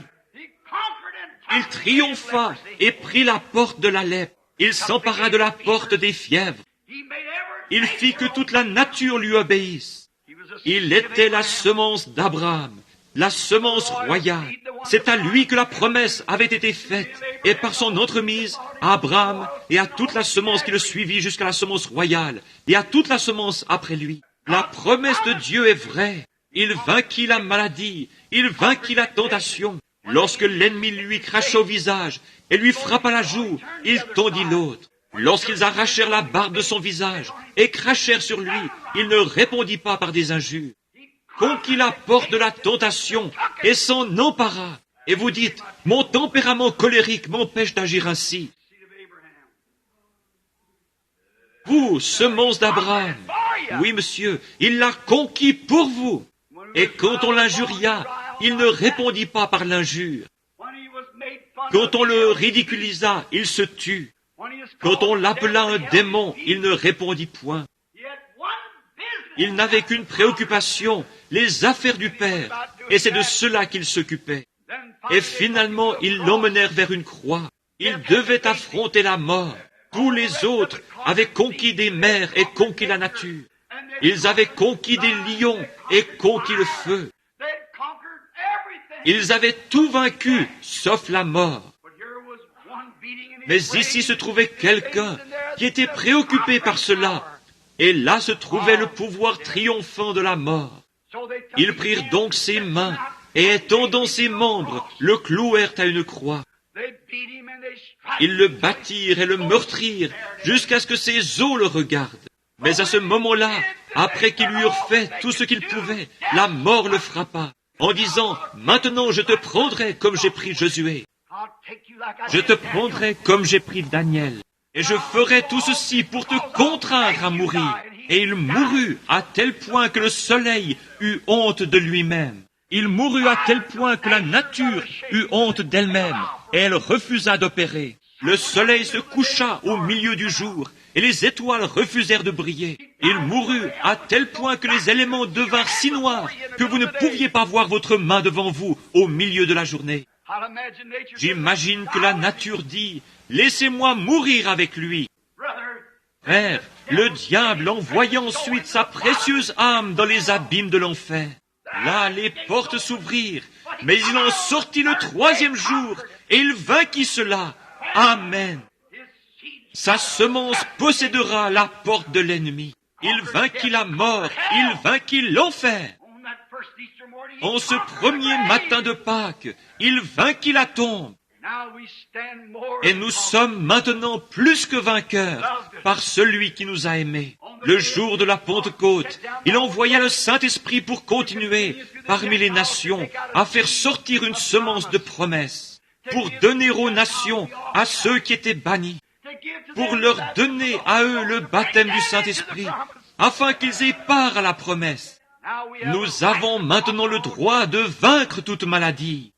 Il triompha et prit la porte de la lèpre. Il s'empara de la porte des fièvres. Il fit que toute la nature lui obéisse. Il était la semence d'Abraham, la semence royale. C'est à lui que la promesse avait été faite, et par son entremise, à Abraham et à toute la semence qui le suivit jusqu'à la semence royale, et à toute la semence après lui. La promesse de Dieu est vraie. Il vainquit la maladie, il vainquit la tentation. Lorsque l'ennemi lui cracha au visage et lui frappa la joue, il tendit l'autre. Lorsqu'ils arrachèrent la barbe de son visage et crachèrent sur lui, il ne répondit pas par des injures. Conquit la porte de la tentation et s'en empara. Et vous dites, mon tempérament colérique m'empêche d'agir ainsi. Vous, semence d'Abraham, oui monsieur, il l'a conquis pour vous. Et quand on l'injuria, il ne répondit pas par l'injure. Quand on le ridiculisa, il se tut. Quand on l'appela un démon, il ne répondit point. Il n'avait qu'une préoccupation, les affaires du Père, et c'est de cela qu'il s'occupait. Et finalement, ils l'emmenèrent vers une croix. Il devait affronter la mort. Tous les autres avaient conquis des mers et conquis la nature. Ils avaient conquis des lions et conquis le feu. Ils avaient tout vaincu, sauf la mort. Mais ici se trouvait quelqu'un qui était préoccupé par cela, et là se trouvait le pouvoir triomphant de la mort. Ils prirent donc ses mains, et étendant ses membres, le clouèrent à une croix. Ils le battirent et le meurtrirent, jusqu'à ce que ses os le regardent. Mais à ce moment-là, après qu'ils lui eurent fait tout ce qu'ils pouvaient, la mort le frappa, en disant, « Maintenant je te prendrai comme j'ai pris Josué. Je te prendrai comme j'ai pris Daniel. Et je ferai tout ceci pour te contraindre à mourir. » Et il mourut à tel point que le soleil eut honte de lui-même. Il mourut à tel point que la nature eut honte d'elle-même, et elle refusa d'opérer. Le soleil se coucha au milieu du jour, et les étoiles refusèrent de briller. Il mourut à tel point que les éléments devinrent si noirs que vous ne pouviez pas voir votre main devant vous au milieu de la journée. J'imagine que la nature dit, « Laissez-moi mourir avec lui. » Frère, le diable envoya ensuite sa précieuse âme dans les abîmes de l'enfer. Là, les portes s'ouvrirent, mais il en sortit le 3e jour, et il vainquit cela. Amen. Sa semence possédera la porte de l'ennemi. Il vainquit la mort, il vainquit l'enfer. En ce premier matin de Pâques, il vainquit la tombe. Et nous sommes maintenant plus que vainqueurs par celui qui nous a aimés. Le jour de la Pentecôte, il envoya le Saint-Esprit pour continuer parmi les nations à faire sortir une semence de promesses, pour donner aux nations, à ceux qui étaient bannis, pour leur donner à eux le baptême du Saint-Esprit, afin qu'ils aient part à la promesse. Nous avons maintenant le droit de vaincre toute maladie.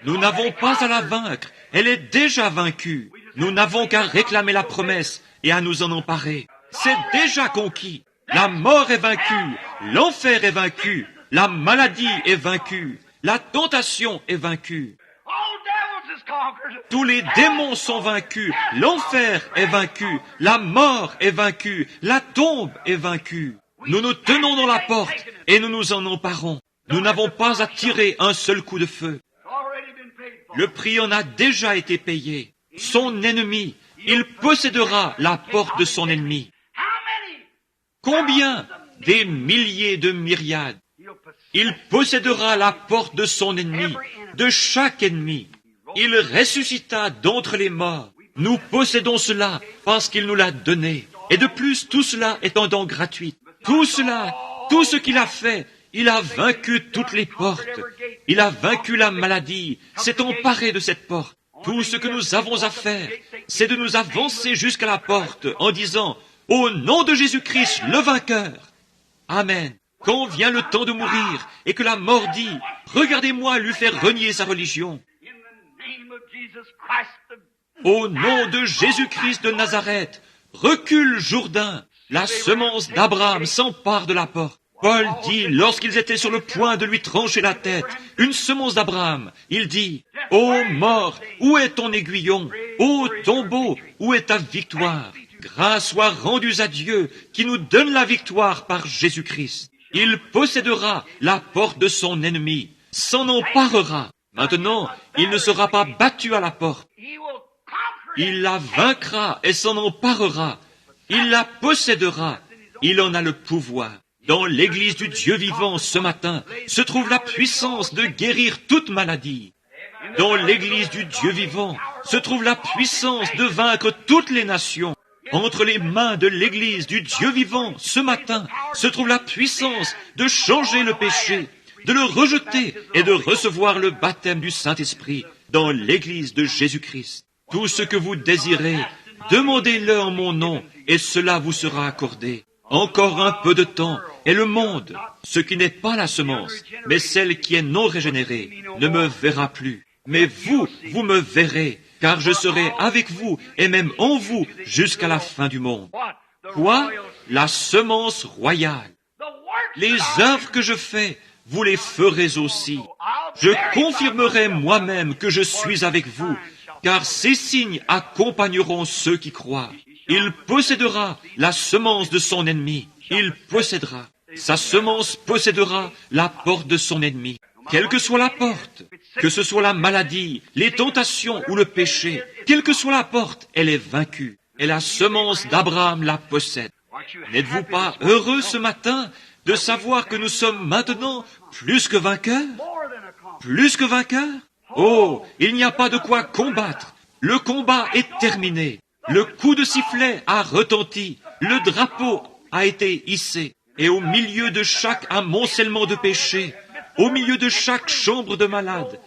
Nous n'avons pas à la vaincre, elle est déjà vaincue. Nous n'avons qu'à réclamer la promesse et à nous en emparer. C'est déjà conquis. La mort est vaincue, l'enfer est vaincu, la maladie est vaincue, la tentation est vaincue. Tous les démons sont vaincus, l'enfer est vaincu, la mort est vaincue, la tombe est vaincue. Nous nous tenons dans la porte et nous nous en emparons. Nous n'avons pas à tirer un seul coup de feu. Le prix en a déjà été payé. Son ennemi, il possédera la porte de son ennemi. Combien? Des milliers de myriades. Il possédera la porte de son ennemi, de chaque ennemi. Il ressuscita d'entre les morts. Nous possédons cela parce qu'il nous l'a donné. Et de plus, tout cela est en don gratuit. Tout cela, tout ce qu'il a fait, il a vaincu toutes les portes. Il a vaincu la maladie, s'est emparé de cette porte. Tout ce que nous avons à faire, c'est de nous avancer jusqu'à la porte en disant « Au nom de Jésus-Christ, le vainqueur !» Amen. Quand vient le temps de mourir et que la mort dit « Regardez-moi lui faire renier sa religion !» Au nom de Jésus-Christ de Nazareth, recule Jourdain. La semence d'Abraham s'empare de la porte. Paul dit, lorsqu'ils étaient sur le point de lui trancher la tête, une semence d'Abraham, il dit, « Ô mort, où est ton aiguillon? Ô tombeau, où est ta victoire? Grâce soit rendue à Dieu qui nous donne la victoire par Jésus-Christ. Il possédera la porte de son ennemi, s'en emparera. Maintenant, il ne sera pas battu à la porte. Il la vaincra et s'en emparera. Il la possédera. Il en a le pouvoir. » Dans l'église du Dieu vivant ce matin se trouve la puissance de guérir toute maladie. Dans l'église du Dieu vivant se trouve la puissance de vaincre toutes les nations. Entre les mains de l'église du Dieu vivant ce matin se trouve la puissance de changer le péché, de le rejeter et de recevoir le baptême du Saint-Esprit dans l'église de Jésus-Christ. Tout ce que vous désirez, demandez-le en mon nom et cela vous sera accordé. Encore un peu de temps, et le monde, ce qui n'est pas la semence, mais celle qui est non régénérée, ne me verra plus. Mais vous, vous me verrez, car je serai avec vous, et même en vous, jusqu'à la fin du monde. Quoi? La semence royale. Les œuvres que je fais, vous les ferez aussi. Je confirmerai moi-même que je suis avec vous, car ces signes accompagneront ceux qui croient. Il possédera la semence de son ennemi. Il possédera. Sa semence possédera la porte de son ennemi. Quelle que soit la porte, que ce soit la maladie, les tentations ou le péché, quelle que soit la porte, elle est vaincue. Et la semence d'Abraham la possède. N'êtes-vous pas heureux ce matin de savoir que nous sommes maintenant plus que vainqueurs? Plus que vainqueurs? Oh, il n'y a pas de quoi combattre. Le combat est terminé. Le coup de sifflet a retenti, le drapeau a été hissé, et au milieu de chaque amoncellement de péché, au milieu de chaque chambre de malade,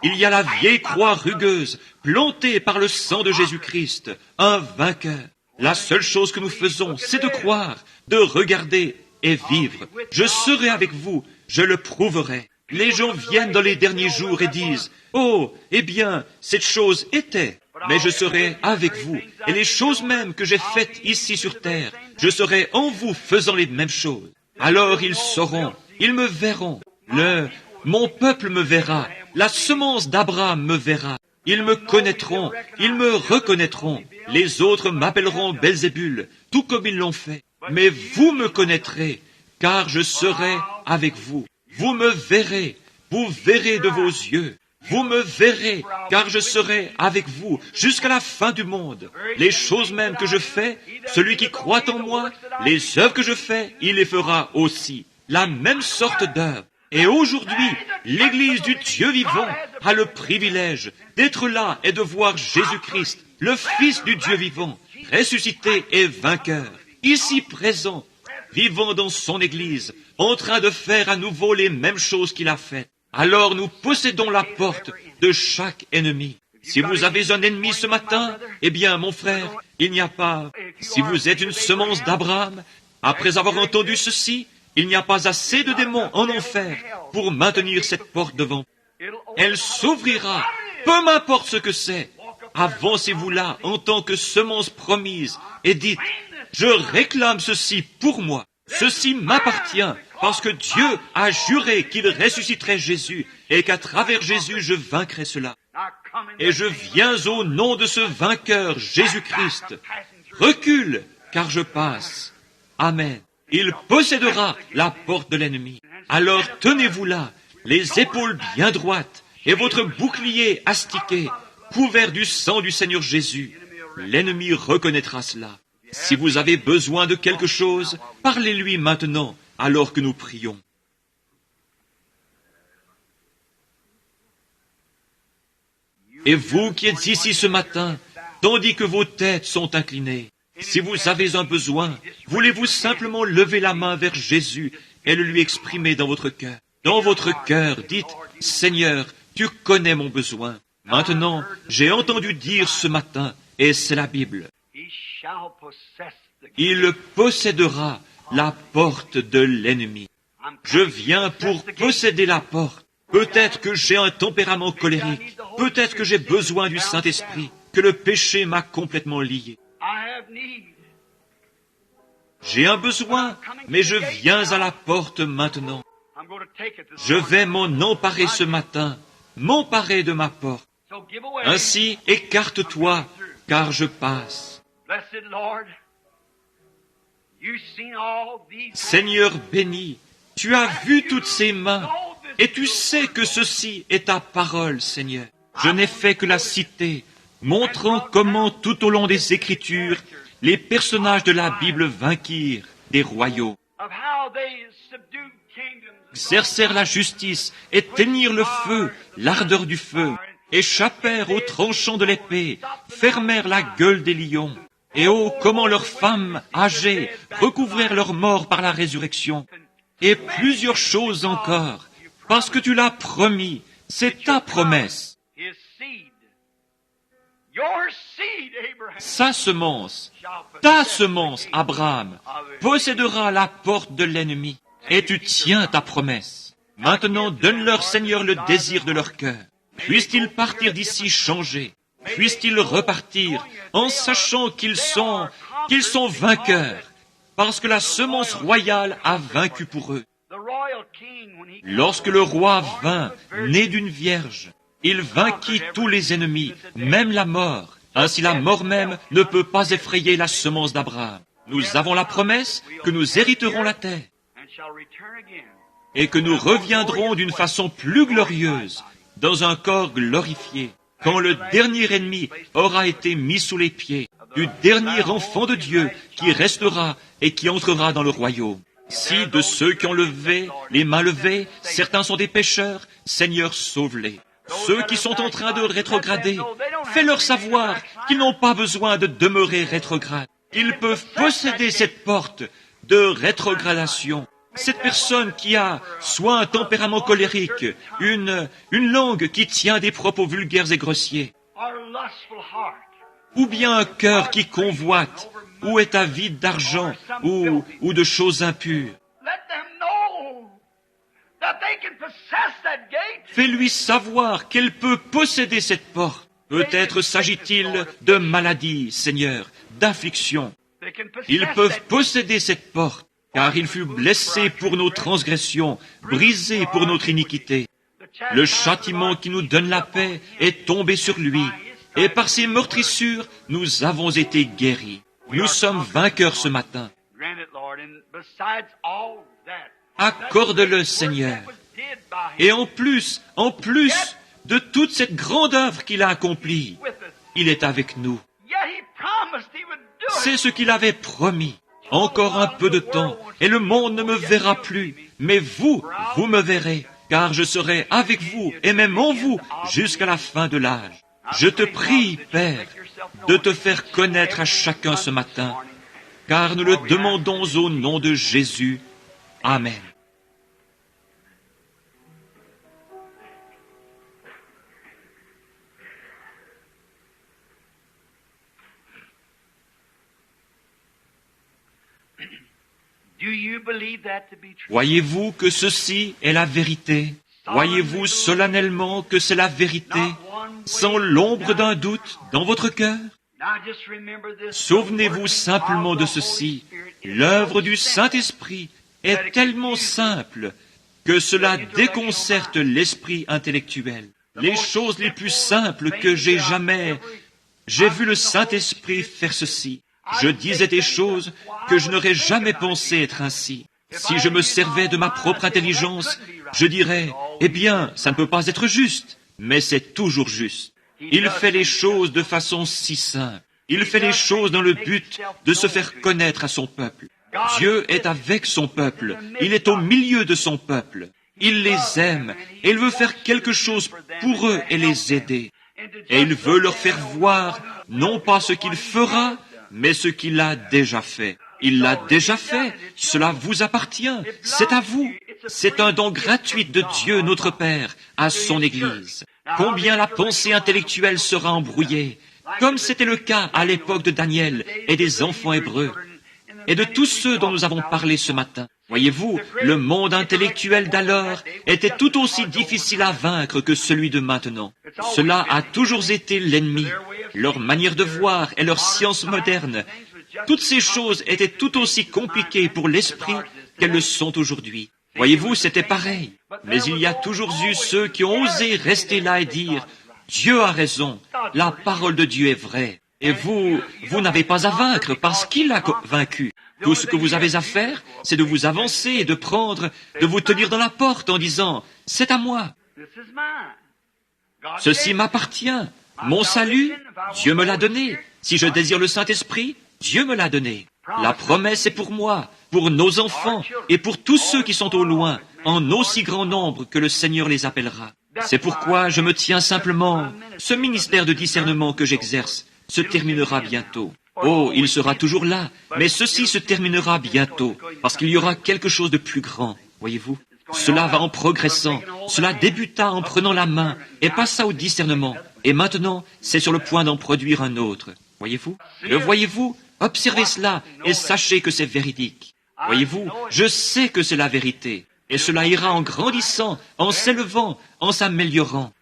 il y a la vieille croix rugueuse, plantée par le sang de Jésus-Christ, un vainqueur. La seule chose que nous faisons, c'est de croire, de regarder et vivre. Je serai avec vous, je le prouverai. Les gens viennent dans les derniers jours et disent, « Oh, eh bien, cette chose était. » Mais je serai avec vous, et les choses mêmes que j'ai faites ici sur terre, je serai en vous faisant les mêmes choses. Alors ils sauront, ils me verront. Mon peuple me verra, la semence d'Abraham me verra. Ils me connaîtront, ils me reconnaîtront. Les autres m'appelleront Belzébul, tout comme ils l'ont fait. Mais vous me connaîtrez, car je serai avec vous. Vous me verrez, vous verrez de vos yeux. Vous me verrez, car je serai avec vous jusqu'à la fin du monde. Les choses mêmes que je fais, celui qui croit en moi, les œuvres que je fais, il les fera aussi. la même sorte d'œuvre. Et aujourd'hui, l'Église du Dieu vivant a le privilège d'être là et de voir Jésus-Christ, le Fils du Dieu vivant, ressuscité et vainqueur, ici présent, vivant dans son Église, en train de faire à nouveau les mêmes choses qu'il a faites. Alors nous possédons la porte de chaque ennemi. Si vous avez un ennemi ce matin, eh bien, mon frère, il n'y a pas... Si vous êtes une semence d'Abraham, après avoir entendu ceci, il n'y a pas assez de démons en enfer pour maintenir cette porte devant. Elle s'ouvrira, peu m'importe ce que c'est. Avancez-vous là en tant que semence promise et dites, je réclame ceci pour moi. Ceci m'appartient parce que Dieu a juré qu'il ressusciterait Jésus et qu'à travers Jésus je vaincrai cela. Et je viens au nom de ce vainqueur, Jésus-Christ. Recule, car je passe. Amen. Il possédera la porte de l'ennemi. Alors tenez-vous là, les épaules bien droites et votre bouclier astiqué, couvert du sang du Seigneur Jésus. L'ennemi reconnaîtra cela. Si vous avez besoin de quelque chose, parlez-lui maintenant, alors que nous prions. Et vous qui êtes ici ce matin, tandis que vos têtes sont inclinées, si vous avez un besoin, voulez-vous simplement lever la main vers Jésus et le lui exprimer dans votre cœur? Dans votre cœur, dites, Seigneur, tu connais mon besoin. Maintenant, j'ai entendu dire ce matin, et c'est la Bible, il possédera la porte de l'ennemi. Je viens pour posséder la porte. Peut-être que j'ai un tempérament colérique. Peut-être que j'ai besoin du Saint-Esprit, que le péché m'a complètement lié. J'ai un besoin, mais je viens à la porte maintenant. Je vais m'en emparer ce matin, m'emparer de ma porte. Ainsi, écarte-toi, car je passe. Seigneur béni, tu as vu toutes ces mains, et tu sais que ceci est ta parole, Seigneur. Je n'ai fait que la citer, montrant comment tout au long des Écritures, les personnages de la Bible vainquirent des royaumes, exercèrent la justice, éteignirent le feu, l'ardeur du feu, échappèrent aux tranchants de l'épée, fermèrent la gueule des lions. Et oh, comment leurs femmes âgées recouvrèrent leur mort par la résurrection. Et plusieurs choses encore, parce que tu l'as promis, c'est ta promesse. Sa semence, ta semence, Abraham, possédera la porte de l'ennemi, et tu tiens ta promesse. Maintenant, donne-leur, Seigneur, le désir de leur cœur. Puissent-ils partir d'ici changés, puissent-ils repartir en sachant qu'ils sont vainqueurs, parce que la semence royale a vaincu pour eux. Lorsque le roi vint, né d'une vierge, il vainquit tous les ennemis, même la mort. Ainsi la mort même ne peut pas effrayer la semence d'Abraham. Nous avons la promesse que nous hériterons la terre et que nous reviendrons d'une façon plus glorieuse, dans un corps glorifié, quand le dernier ennemi aura été mis sous les pieds du dernier enfant de Dieu qui restera et qui entrera dans le royaume. Si de ceux qui ont levé, les mains levées, certains sont des pécheurs, Seigneur, sauve-les. Ceux qui sont en train de rétrograder, fais-leur savoir qu'ils n'ont pas besoin de demeurer rétrogrades. Ils peuvent posséder cette porte de rétrogradation. Cette personne qui a soit un tempérament colérique, une langue qui tient des propos vulgaires et grossiers, ou bien un cœur qui convoite, ou est avide d'argent, ou de choses impures. Fais-lui savoir qu'elle peut posséder cette porte. Peut-être s'agit-il de maladie, Seigneur, d'affliction. Ils peuvent posséder cette porte, car il fut blessé pour nos transgressions, brisé pour notre iniquité. Le châtiment qui nous donne la paix est tombé sur lui, et par ses meurtrissures, nous avons été guéris. Nous sommes vainqueurs ce matin. Accorde-le, Seigneur. Et en plus de toute cette grande œuvre qu'il a accomplie, il est avec nous. C'est ce qu'il avait promis. Encore un peu de temps, et le monde ne me verra plus, Mais vous, vous me verrez, car je serai avec vous et même en vous jusqu'à la fin de l'âge. Je te prie, Père, de te faire connaître à chacun ce matin, car nous le demandons au nom de Jésus. Amen. Voyez-vous que ceci est la vérité? Voyez-vous solennellement que c'est la vérité, sans l'ombre d'un doute dans votre cœur? Souvenez-vous simplement de ceci. L'œuvre du Saint-Esprit est tellement simple que cela déconcerte l'esprit intellectuel. Les choses les plus simples que j'ai vu le Saint-Esprit faire ceci. Je disais des choses que je n'aurais jamais pensé être ainsi. Si je me servais de ma propre intelligence, je dirais, eh bien, ça ne peut pas être juste, mais c'est toujours juste. Il fait les choses de façon si simple. Il fait les choses dans le but de se faire connaître à son peuple. Dieu est avec son peuple. Il est au milieu de son peuple. Il les aime et il veut faire quelque chose pour eux et les aider. Et il veut leur faire voir non pas ce qu'il fera, mais ce qu'il a déjà fait. Il l'a déjà fait, cela vous appartient, c'est à vous. C'est un don gratuit de Dieu notre Père à son Église. Combien la pensée intellectuelle sera embrouillée, comme c'était le cas à l'époque de Daniel et des enfants hébreux, et de tous ceux dont nous avons parlé ce matin. Voyez-vous, le monde intellectuel d'alors était tout aussi difficile à vaincre que celui de maintenant. Cela a toujours été l'ennemi. Leur manière de voir et leur science moderne, toutes ces choses étaient tout aussi compliquées pour l'esprit qu'elles le sont aujourd'hui. Voyez-vous, c'était pareil. Mais il y a toujours eu ceux qui ont osé rester là et dire « Dieu a raison, la parole de Dieu est vraie. » Et vous n'avez pas à vaincre parce qu'il a vaincu. Tout ce que vous avez à faire, c'est de vous avancer et de vous tenir dans la porte en disant « C'est à moi. Ceci m'appartient. Mon salut, Dieu me l'a donné. Si je désire le Saint-Esprit, Dieu me l'a donné. La promesse est pour moi, pour nos enfants et pour tous ceux qui sont au loin, en aussi grand nombre que le Seigneur les appellera. C'est pourquoi je me tiens simplement. Ce ministère de discernement que j'exerce se terminera bientôt. Oh, il sera toujours là, mais ceci se terminera bientôt, parce qu'il y aura quelque chose de plus grand, voyez-vous. Cela va en progressant, cela débuta en prenant la main et passa au discernement, et maintenant c'est sur le point d'en produire un autre, voyez-vous. Le voyez-vous? Observez cela et sachez que c'est véridique. Voyez-vous, je sais que c'est la vérité, et cela ira en grandissant, en s'élevant, en s'améliorant.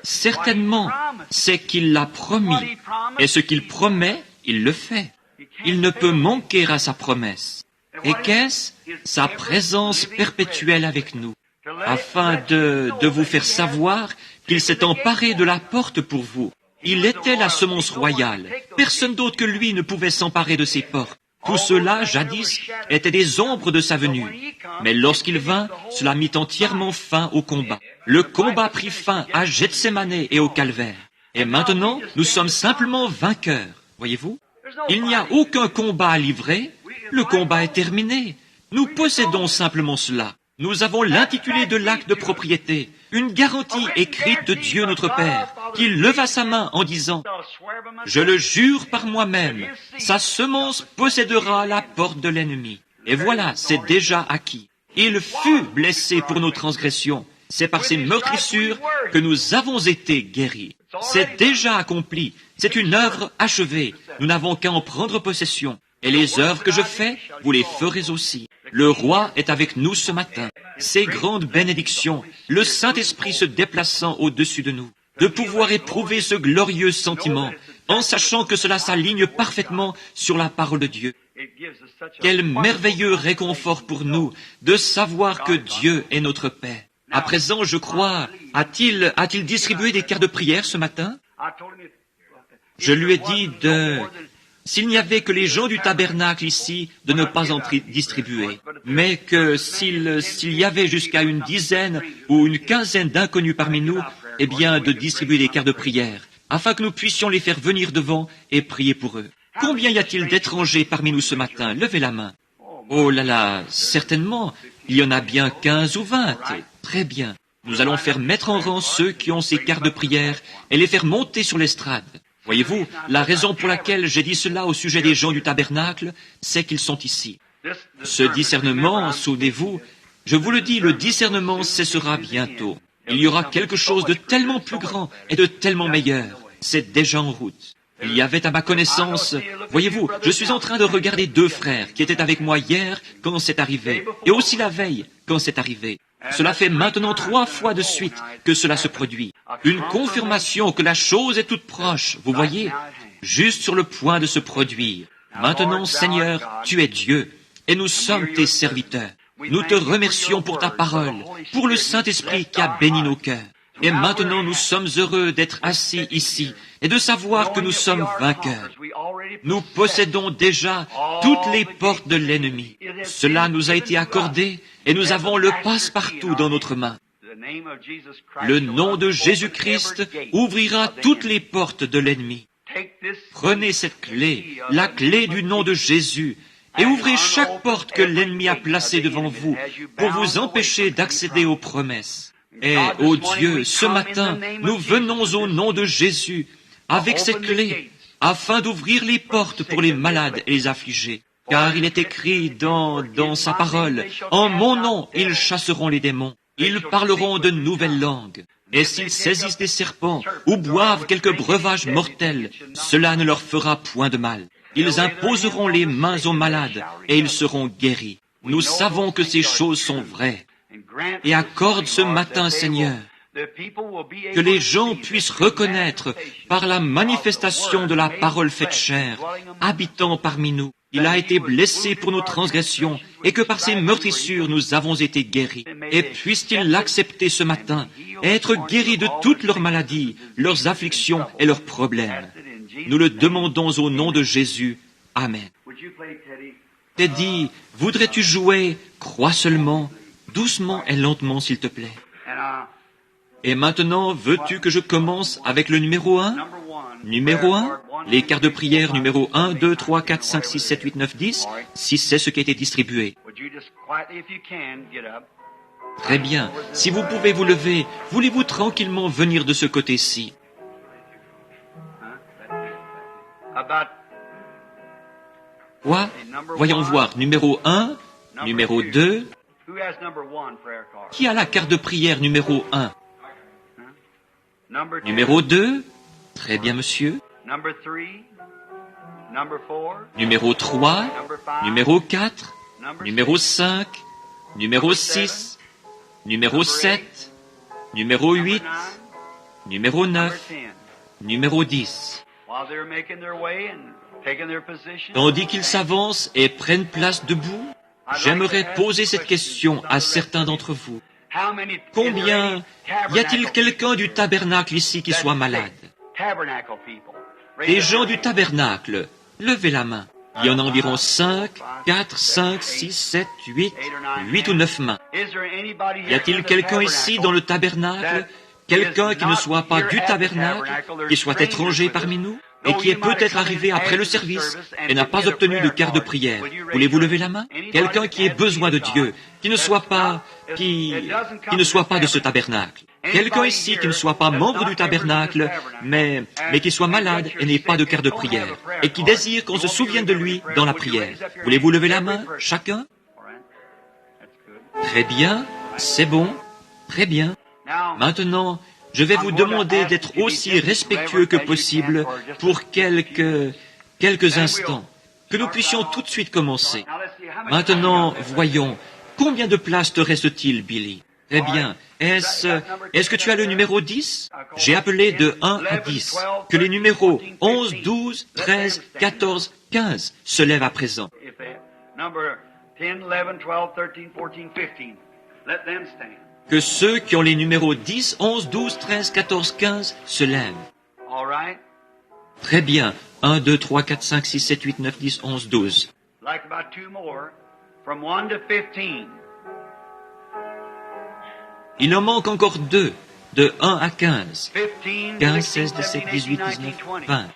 Certainement, c'est qu'il l'a promis, et ce qu'il promet, il le fait. Il ne peut manquer à sa promesse. Et qu'est-ce? Sa présence perpétuelle avec nous, afin de vous faire savoir qu'il s'est emparé de la porte pour vous. Il était la semence royale. Personne d'autre que lui ne pouvait s'emparer de ses portes. Tout cela, jadis, étaient des ombres de sa venue. Mais lorsqu'il vint, cela mit entièrement fin au combat. Le combat prit fin à Gethsémané et au calvaire. Et maintenant, nous sommes simplement vainqueurs. Voyez-vous? Il n'y a aucun combat à livrer. Le combat est terminé. Nous possédons simplement cela. Nous avons l'intitulé de l'acte de propriété, une garantie écrite de Dieu notre Père, qui leva sa main en disant « Je le jure par moi-même, sa semence possédera la porte de l'ennemi. » Et voilà, c'est déjà acquis. Il fut blessé pour nos transgressions. C'est par ses meurtrissures que nous avons été guéris. C'est déjà accompli. C'est une œuvre achevée. Nous n'avons qu'à en prendre possession. Et les œuvres que je fais, vous les ferez aussi. Le roi est avec nous ce matin. Ces grandes bénédictions, le Saint-Esprit se déplaçant au-dessus de nous, de pouvoir éprouver ce glorieux sentiment, en sachant que cela s'aligne parfaitement sur la parole de Dieu. Quel merveilleux réconfort pour nous de savoir que Dieu est notre Père. À présent, je crois, a-t-il distribué des cartes de prière ce matin? Je lui ai dit s'il n'y avait que les gens du tabernacle ici, de ne pas en distribuer, mais que s'il y avait jusqu'à une dizaine ou une quinzaine d'inconnus parmi nous, eh bien, de distribuer des cartes de prière, afin que nous puissions les faire venir devant et prier pour eux. Combien y a-t-il d'étrangers parmi nous ce matin? Levez la main. Oh là là, certainement, Il y en a bien 15 ou 20. Très bien. Nous allons faire mettre en rang ceux qui ont ces cartes de prière et les faire monter sur l'estrade. Voyez-vous, la raison pour laquelle j'ai dit cela au sujet des gens du tabernacle, c'est qu'ils sont ici. Ce discernement, souvenez-vous, je vous le dis, le discernement cessera bientôt. Il y aura quelque chose de tellement plus grand et de tellement meilleur. C'est déjà en route. Il y avait à ma connaissance, voyez-vous, je suis en train de regarder 2 frères qui étaient avec moi hier quand c'est arrivé, et aussi la veille quand c'est arrivé. Cela fait maintenant 3 fois de suite que cela se produit. Une confirmation que la chose est toute proche, vous voyez, juste sur le point de se produire. Maintenant, Seigneur, tu es Dieu, et nous sommes tes serviteurs. Nous te remercions pour ta parole, pour le Saint-Esprit qui a béni nos cœurs. Et maintenant, nous sommes heureux d'être assis ici et de savoir que nous sommes vainqueurs. Nous possédons déjà toutes les portes de l'ennemi. Cela nous a été accordé et nous avons le passe-partout dans notre main. Le nom de Jésus-Christ ouvrira toutes les portes de l'ennemi. Prenez cette clé, la clé du nom de Jésus, et ouvrez chaque porte que l'ennemi a placée devant vous pour vous empêcher d'accéder aux promesses. Et, ô Dieu, ce matin, nous venons au nom de Jésus avec cette clé afin d'ouvrir les portes pour les malades et les affligés. Car il est écrit dans sa parole, « En mon nom, ils chasseront les démons. Ils parleront de nouvelles langues. Et s'ils saisissent des serpents ou boivent quelques breuvages mortels, cela ne leur fera point de mal. Ils imposeront les mains aux malades et ils seront guéris. » Nous savons que ces choses sont vraies. Et accorde ce matin, Seigneur, que les gens puissent reconnaître par la manifestation de la parole faite chair, habitant parmi nous, il a été blessé pour nos transgressions et que par ses meurtrissures nous avons été guéris. Et puisse-t-il l'accepter ce matin, et être guéri de toutes leurs maladies, leurs afflictions et leurs problèmes. Nous le demandons au nom de Jésus. Amen. Teddy, voudrais-tu jouer « Crois seulement » doucement et lentement, s'il te plaît. Et maintenant, veux-tu que je commence avec le numéro 1? Numéro 1, les cartes de prière numéro 1, 2, 3, 4, 5, 6, 7, 8, 9, 10, si c'est ce qui a été distribué. Très bien. Si vous pouvez vous lever, voulez-vous tranquillement venir de ce côté-ci? Quoi? Voyons voir. Numéro 1, numéro 2. Qui a la carte de prière numéro 1? Numéro 2. Très bien, monsieur. Numéro 3. Numéro 4. Numéro 5. Numéro 6. Numéro 7. Numéro 8. Numéro 9. Numéro 10. Tandis qu'ils s'avancent et prennent place debout, j'aimerais poser cette question à certains d'entre vous. Combien y a-t-il quelqu'un du tabernacle ici qui soit malade? Des gens du tabernacle, levez la main. Il y en a environ 5, 4, 5, 6, 7, 8 ou 9 mains. Y a-t-il quelqu'un ici dans le tabernacle, quelqu'un qui ne soit pas du tabernacle, qui soit étranger parmi nous, et qui est peut-être arrivé après le service et n'a pas obtenu de carte de prière? Voulez-vous lever la main? Quelqu'un qui ait besoin de Dieu, qui ne soit pas de ce tabernacle. Quelqu'un ici qui ne soit pas membre du tabernacle, mais qui soit malade et n'ait pas de carte de prière, et qui désire qu'on se souvienne de lui dans la prière. Voulez-vous lever la main, chacun? Très bien, c'est bon, très bien. Maintenant, je vais vous demander d'être aussi respectueux que possible pour quelques instants, que nous puissions tout de suite commencer. Maintenant, voyons, combien de places te reste-t-il, Billy? Eh bien, est-ce que tu as le numéro 10? J'ai appelé de 1 à 10. Que les numéros 11, 12, 13, 14, 15 se lèvent à présent. Que ceux qui ont les numéros 10, 11, 12, 13, 14, 15 se lèvent. Très bien. 1, 2, 3, 4, 5, 6, 7, 8, 9, 10, 11, 12. Il en manque encore 2, de 1 à 15. 15, 16, 17, 18, 19, 20.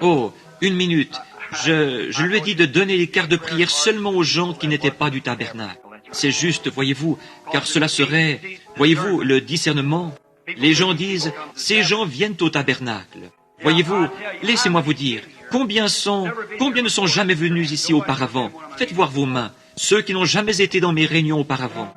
Oh, une minute. Je lui ai dit de donner les cartes de prière seulement aux gens qui n'étaient pas du tabernacle. C'est juste, voyez-vous, car cela serait, voyez-vous, le discernement. Les gens disent, ces gens viennent au tabernacle. Voyez-vous, laissez-moi vous dire, combien ne sont jamais venus ici auparavant? Faites voir vos mains, ceux qui n'ont jamais été dans mes réunions auparavant.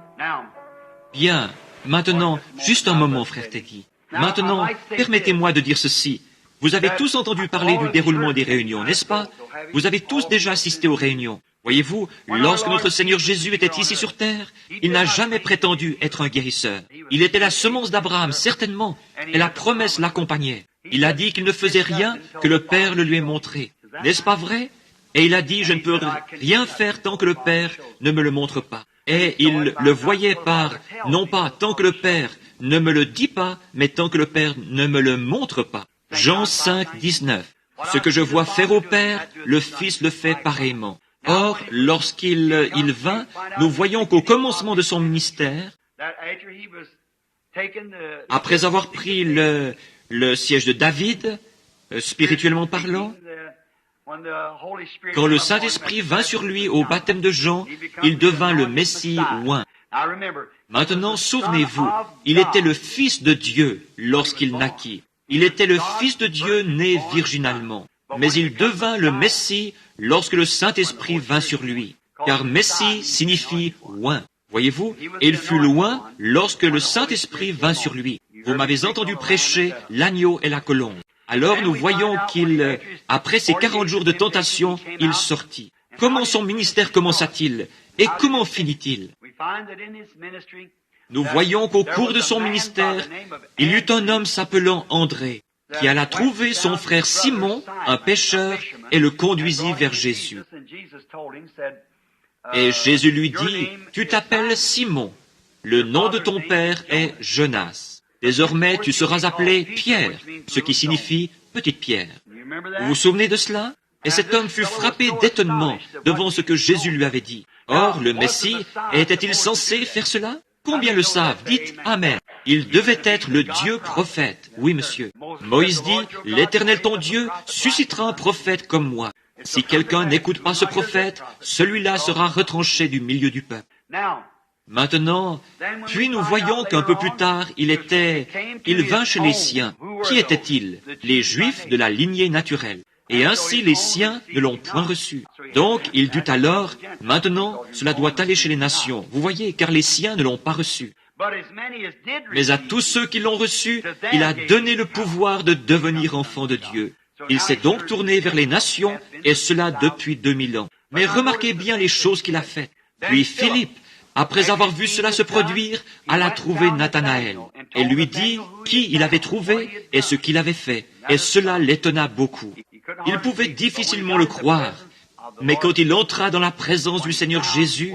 Bien, maintenant, juste un moment, frère Tegui. Maintenant, permettez-moi de dire ceci. Vous avez tous entendu parler du déroulement des réunions, n'est-ce pas? Vous avez tous déjà assisté aux réunions. Voyez-vous, lorsque notre Seigneur Jésus était ici sur terre, il n'a jamais prétendu être un guérisseur. Il était la semence d'Abraham, certainement, et la promesse l'accompagnait. Il a dit qu'il ne faisait rien que le Père le lui ait montré. N'est-ce pas vrai? Et il a dit, je ne peux rien faire tant que le Père ne me le montre pas. Et il le voyait non pas tant que le Père ne me le dit pas, mais tant que le Père ne me le montre pas. Jean 5, 19. Ce que je vois faire au Père, le Fils le fait pareillement. Or, lorsqu'il vint, nous voyons qu'au commencement de son ministère, après avoir pris le siège de David, spirituellement parlant, quand le Saint-Esprit vint sur lui au baptême de Jean, il devint le Messie oint. Maintenant, souvenez-vous, il était le Fils de Dieu lorsqu'il naquit. Il était le Fils de Dieu né virginalement. Mais il devint le Messie lorsque le Saint-Esprit vint sur lui. Car Messie signifie oint. Voyez-vous, il fut loin lorsque le Saint-Esprit vint sur lui. Vous m'avez entendu prêcher l'agneau et la colombe. Alors nous voyons après ces 40 jours de tentation, il sortit. Comment son ministère commença-t-il? Et comment finit-il? Nous voyons qu'au cours de son ministère, il y eut un homme s'appelant André, qui alla trouver son frère Simon, un pêcheur, et le conduisit vers Jésus. Et Jésus lui dit, « Tu t'appelles Simon, le nom de ton père est Jonas. Désormais, tu seras appelé Pierre, ce qui signifie petite pierre. » Vous vous souvenez de cela? Et cet homme fut frappé d'étonnement devant ce que Jésus lui avait dit. Or, le Messie, était-il censé faire cela? Combien le savent? Dites Amen. Il devait être le Dieu prophète. Oui, monsieur. Moïse dit, « L'Éternel ton Dieu suscitera un prophète comme moi. Si quelqu'un n'écoute pas ce prophète, celui-là sera retranché du milieu du peuple. » Maintenant, puis nous voyons qu'un peu plus tard, il vint chez les siens. Qui étaient-ils? Les Juifs de la lignée naturelle. Et ainsi les siens ne l'ont point reçu. Donc, il dut alors, maintenant, cela doit aller chez les nations. Vous voyez, car les siens ne l'ont pas reçu. Mais à tous ceux qui l'ont reçu, il a donné le pouvoir de devenir enfants de Dieu. Il s'est donc tourné vers les nations, et cela depuis 2000 ans. Mais remarquez bien les choses qu'il a faites. Puis Philippe, après avoir vu cela se produire, alla trouver Nathanaël, et lui dit qui il avait trouvé et ce qu'il avait fait. Et cela l'étonna beaucoup. Il pouvait difficilement le croire. Mais quand il entra dans la présence du Seigneur Jésus,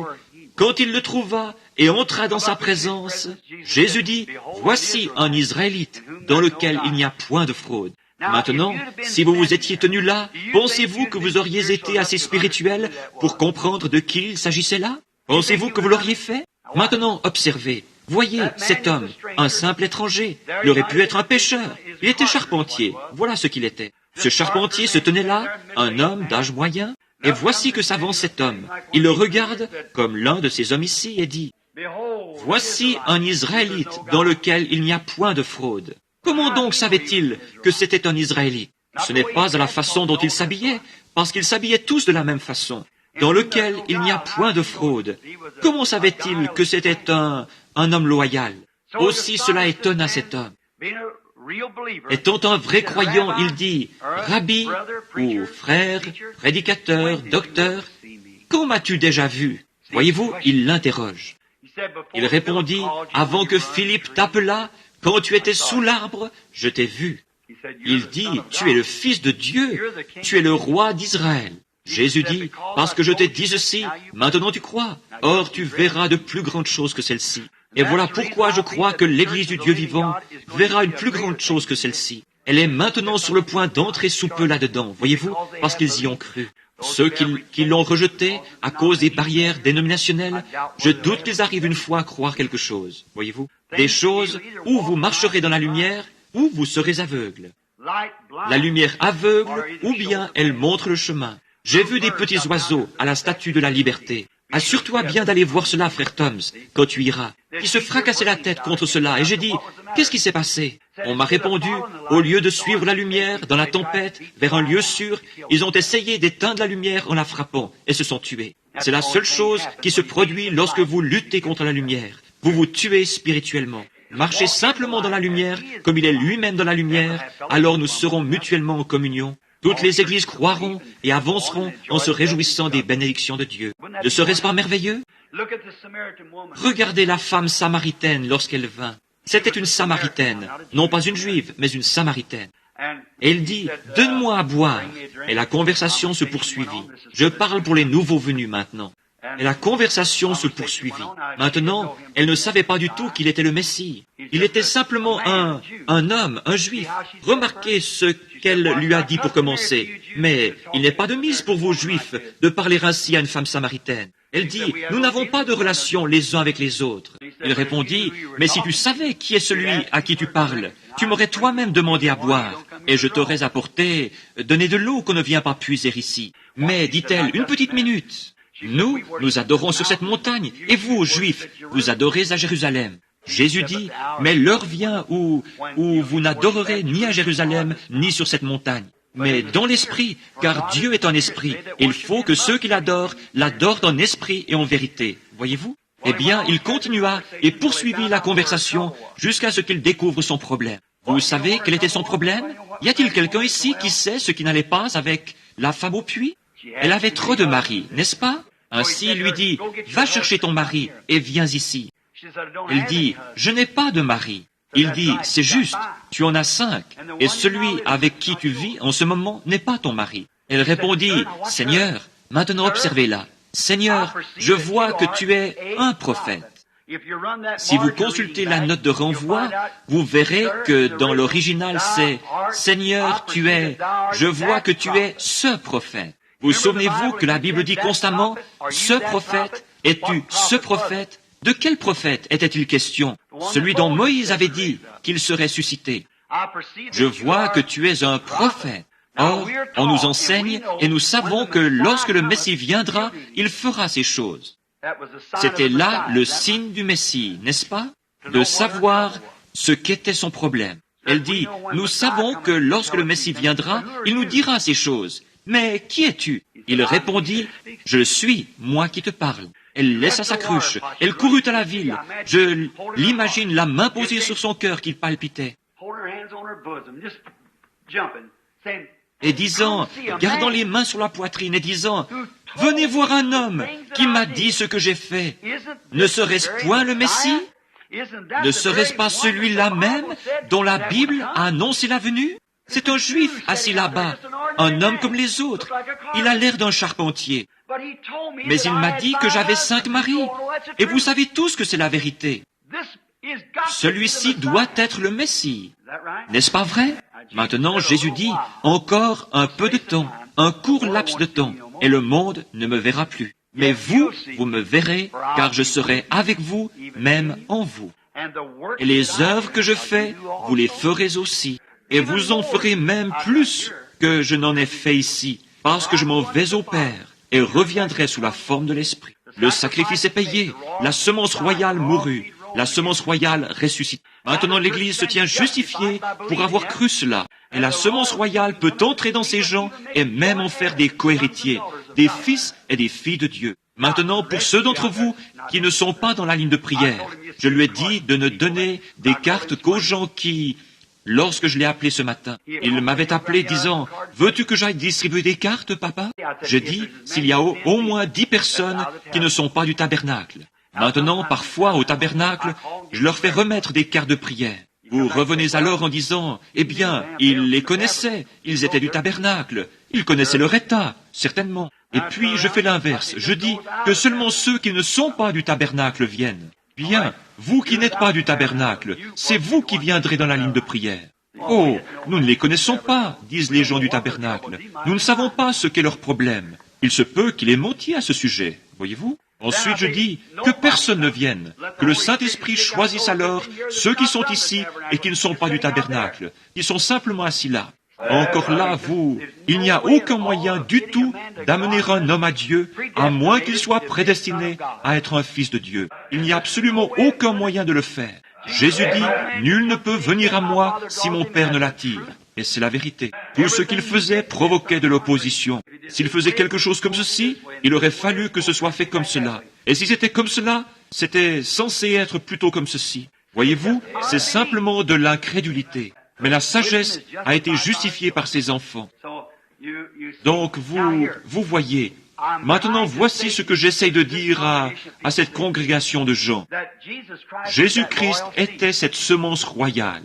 quand il le trouva et entra dans sa présence, Jésus dit, « Voici un Israélite dans lequel il n'y a point de fraude. » Maintenant, si vous vous étiez tenu là, pensez-vous que vous auriez été assez spirituel pour comprendre de qui il s'agissait là? Pensez-vous que vous l'auriez fait? Maintenant, observez. Voyez, cet homme, un simple étranger, il aurait pu être un pêcheur. Il était charpentier. Voilà ce qu'il était. Ce charpentier se tenait là, un homme d'âge moyen, et voici que s'avance cet homme. Il le regarde comme l'un de ces hommes ici et dit, « Voici un Israélite dans lequel il n'y a point de fraude. » Comment donc savait-il que c'était un Israélite? Ce n'est pas à la façon dont il s'habillait, parce qu'ils s'habillaient tous de la même façon, dans lequel il n'y a point de fraude. Comment savait-il que c'était un homme loyal? Aussi cela étonna cet homme. Étant un vrai croyant, il dit, « Rabbi, ou frère, prédicateur, docteur, quand m'as-tu déjà vu ?» Voyez-vous, il l'interroge. Il répondit, « Avant que Philippe t'appelât, quand tu étais sous l'arbre, je t'ai vu. » Il dit, « Tu es le Fils de Dieu, tu es le roi d'Israël. » Jésus dit, « Parce que je t'ai dit ceci, maintenant tu crois. Or tu verras de plus grandes choses que celle-ci. » Et voilà pourquoi je crois que l'Église du Dieu vivant verra une plus grande chose que celle-ci. Elle est maintenant sur le point d'entrer sous peu là-dedans, voyez-vous, parce qu'ils y ont cru. Ceux qui l'ont rejeté à cause des barrières dénominationnelles, je doute qu'ils arrivent une fois à croire quelque chose, voyez-vous. Des choses où vous marcherez dans la lumière, ou vous serez aveugles. La lumière aveugle ou bien elle montre le chemin. J'ai vu des petits oiseaux à la Statue de la Liberté. Assure-toi bien d'aller voir cela, frère Toms, quand tu iras. Ils se fracassaient la tête contre cela, et j'ai dit, qu'est-ce qui s'est passé? On m'a répondu, au lieu de suivre la lumière dans la tempête vers un lieu sûr, ils ont essayé d'éteindre la lumière en la frappant, et se sont tués. C'est la seule chose qui se produit lorsque vous luttez contre la lumière. Vous vous tuez spirituellement. Marchez simplement dans la lumière, comme il est lui-même dans la lumière, alors nous serons mutuellement en communion. Toutes les églises croiront et avanceront en se réjouissant des bénédictions de Dieu. Ne serait-ce pas merveilleux? Regardez la femme samaritaine lorsqu'elle vint. C'était une samaritaine, non pas une juive, mais une samaritaine. Elle dit, « Donne-moi à boire. » Et la conversation se poursuivit. Je parle pour les nouveaux venus maintenant. Et la conversation se poursuivit. Maintenant, elle ne savait pas du tout qu'il était le Messie. Il était simplement un homme, un juif. Remarquez ce qu'elle lui a dit pour commencer. Mais il n'est pas de mise pour vous, juifs, de parler ainsi à une femme samaritaine. Elle dit, nous n'avons pas de relation les uns avec les autres. Il répondit, mais si tu savais qui est celui à qui tu parles, tu m'aurais toi-même demandé à boire, et je t'aurais apporté, donné de l'eau qu'on ne vient pas puiser ici. Mais, dit-elle, une petite minute. Nous adorons sur cette montagne, et vous, juifs, vous adorez à Jérusalem. Jésus dit, mais l'heure vient où vous n'adorerez ni à Jérusalem, ni sur cette montagne. Mais dans l'esprit, car Dieu est un esprit, il faut que ceux qui l'adorent en esprit et en vérité. Voyez-vous? Eh bien, il continua et poursuivit la conversation jusqu'à ce qu'il découvre son problème. Vous savez quel était son problème? Y a-t-il quelqu'un ici qui sait ce qui n'allait pas avec la femme au puits? Elle avait trop de maris, n'est-ce pas? Ainsi, il lui dit, va chercher ton mari et viens ici. Elle dit, je n'ai pas de mari. Il dit, c'est juste, tu en as 5, et celui avec qui tu vis en ce moment n'est pas ton mari. Elle répondit, Seigneur, maintenant observez-la. Seigneur, je vois que tu es un prophète. Si vous consultez la note de renvoi, vous verrez que dans l'original c'est « Seigneur, je vois que tu es ce prophète ». Vous souvenez-vous que la Bible dit constamment « Ce prophète, es-tu ce prophète ?» De quel prophète était-il question? Celui dont Moïse avait dit qu'il serait suscité. Je vois que tu es un prophète. Or, on nous enseigne et nous savons que lorsque le Messie viendra, il fera ces choses. C'était là le signe du Messie, n'est-ce pas? De savoir ce qu'était son problème. Elle dit, nous savons que lorsque le Messie viendra, il nous dira ces choses. Mais qui es-tu? Il répondit, je suis, moi qui te parle. Elle laissa sa cruche, elle courut à la ville. Je l'imagine la main posée sur son cœur qui palpitait. Et disant, gardant les mains sur la poitrine et disant, venez voir un homme qui m'a dit ce que j'ai fait. Ne serait-ce point le Messie? Ne serait-ce pas celui-là même dont la Bible a annoncé la venue? C'est un juif assis là-bas, un homme comme les autres. Il a l'air d'un charpentier. Mais il m'a dit que j'avais 5 maris. Et vous savez tous que c'est la vérité. Celui-ci doit être le Messie. N'est-ce pas vrai? Maintenant, Jésus dit, encore un peu de temps, un court laps de temps, et le monde ne me verra plus. Mais vous me verrez, car je serai avec vous, même en vous. Et les œuvres que je fais, vous les ferez aussi. Et vous en ferez même plus que je n'en ai fait ici, parce que je m'en vais au Père, et reviendrai sous la forme de l'Esprit. Le sacrifice est payé, la semence royale mourut, la semence royale ressuscite. Maintenant, l'Église se tient justifiée pour avoir cru cela. Et la semence royale peut entrer dans ces gens et même en faire des cohéritiers, des fils et des filles de Dieu. Maintenant, pour ceux d'entre vous qui ne sont pas dans la ligne de prière, je lui ai dit de ne donner des cartes qu'aux gens qui... Lorsque je l'ai appelé ce matin, il m'avait appelé disant, « Veux-tu que j'aille distribuer des cartes, papa ?» J'ai dit, « S'il y a au moins 10 personnes qui ne sont pas du tabernacle. » Maintenant, parfois, au tabernacle, je leur fais remettre des cartes de prière. Vous revenez alors en disant, « Eh bien, ils les connaissaient, ils étaient du tabernacle, ils connaissaient leur état, certainement. » Et puis, je fais l'inverse, je dis que seulement ceux qui ne sont pas du tabernacle viennent. Bien, vous qui n'êtes pas du tabernacle, c'est vous qui viendrez dans la ligne de prière. Oh, nous ne les connaissons pas, disent les gens du tabernacle. Nous ne savons pas ce qu'est leur problème. Il se peut qu'il ait menti à ce sujet, voyez-vous? Ensuite, je dis que personne ne vienne, que le Saint-Esprit choisisse alors ceux qui sont ici et qui ne sont pas du tabernacle, qui sont simplement assis là. Encore là, il n'y a aucun moyen du tout d'amener un homme à Dieu, à moins qu'il soit prédestiné à être un fils de Dieu. Il n'y a absolument aucun moyen de le faire. Jésus dit, nul ne peut venir à moi si mon Père ne l'attire. Et c'est la vérité. Tout ce qu'il faisait provoquait de l'opposition. S'il faisait quelque chose comme ceci, il aurait fallu que ce soit fait comme cela. Et si c'était comme cela, c'était censé être plutôt comme ceci. Voyez-vous, c'est simplement de l'incrédulité. Mais la sagesse a été justifiée par ses enfants. Donc vous voyez, maintenant voici ce que j'essaye de dire à cette congrégation de gens. Jésus-Christ était cette semence royale.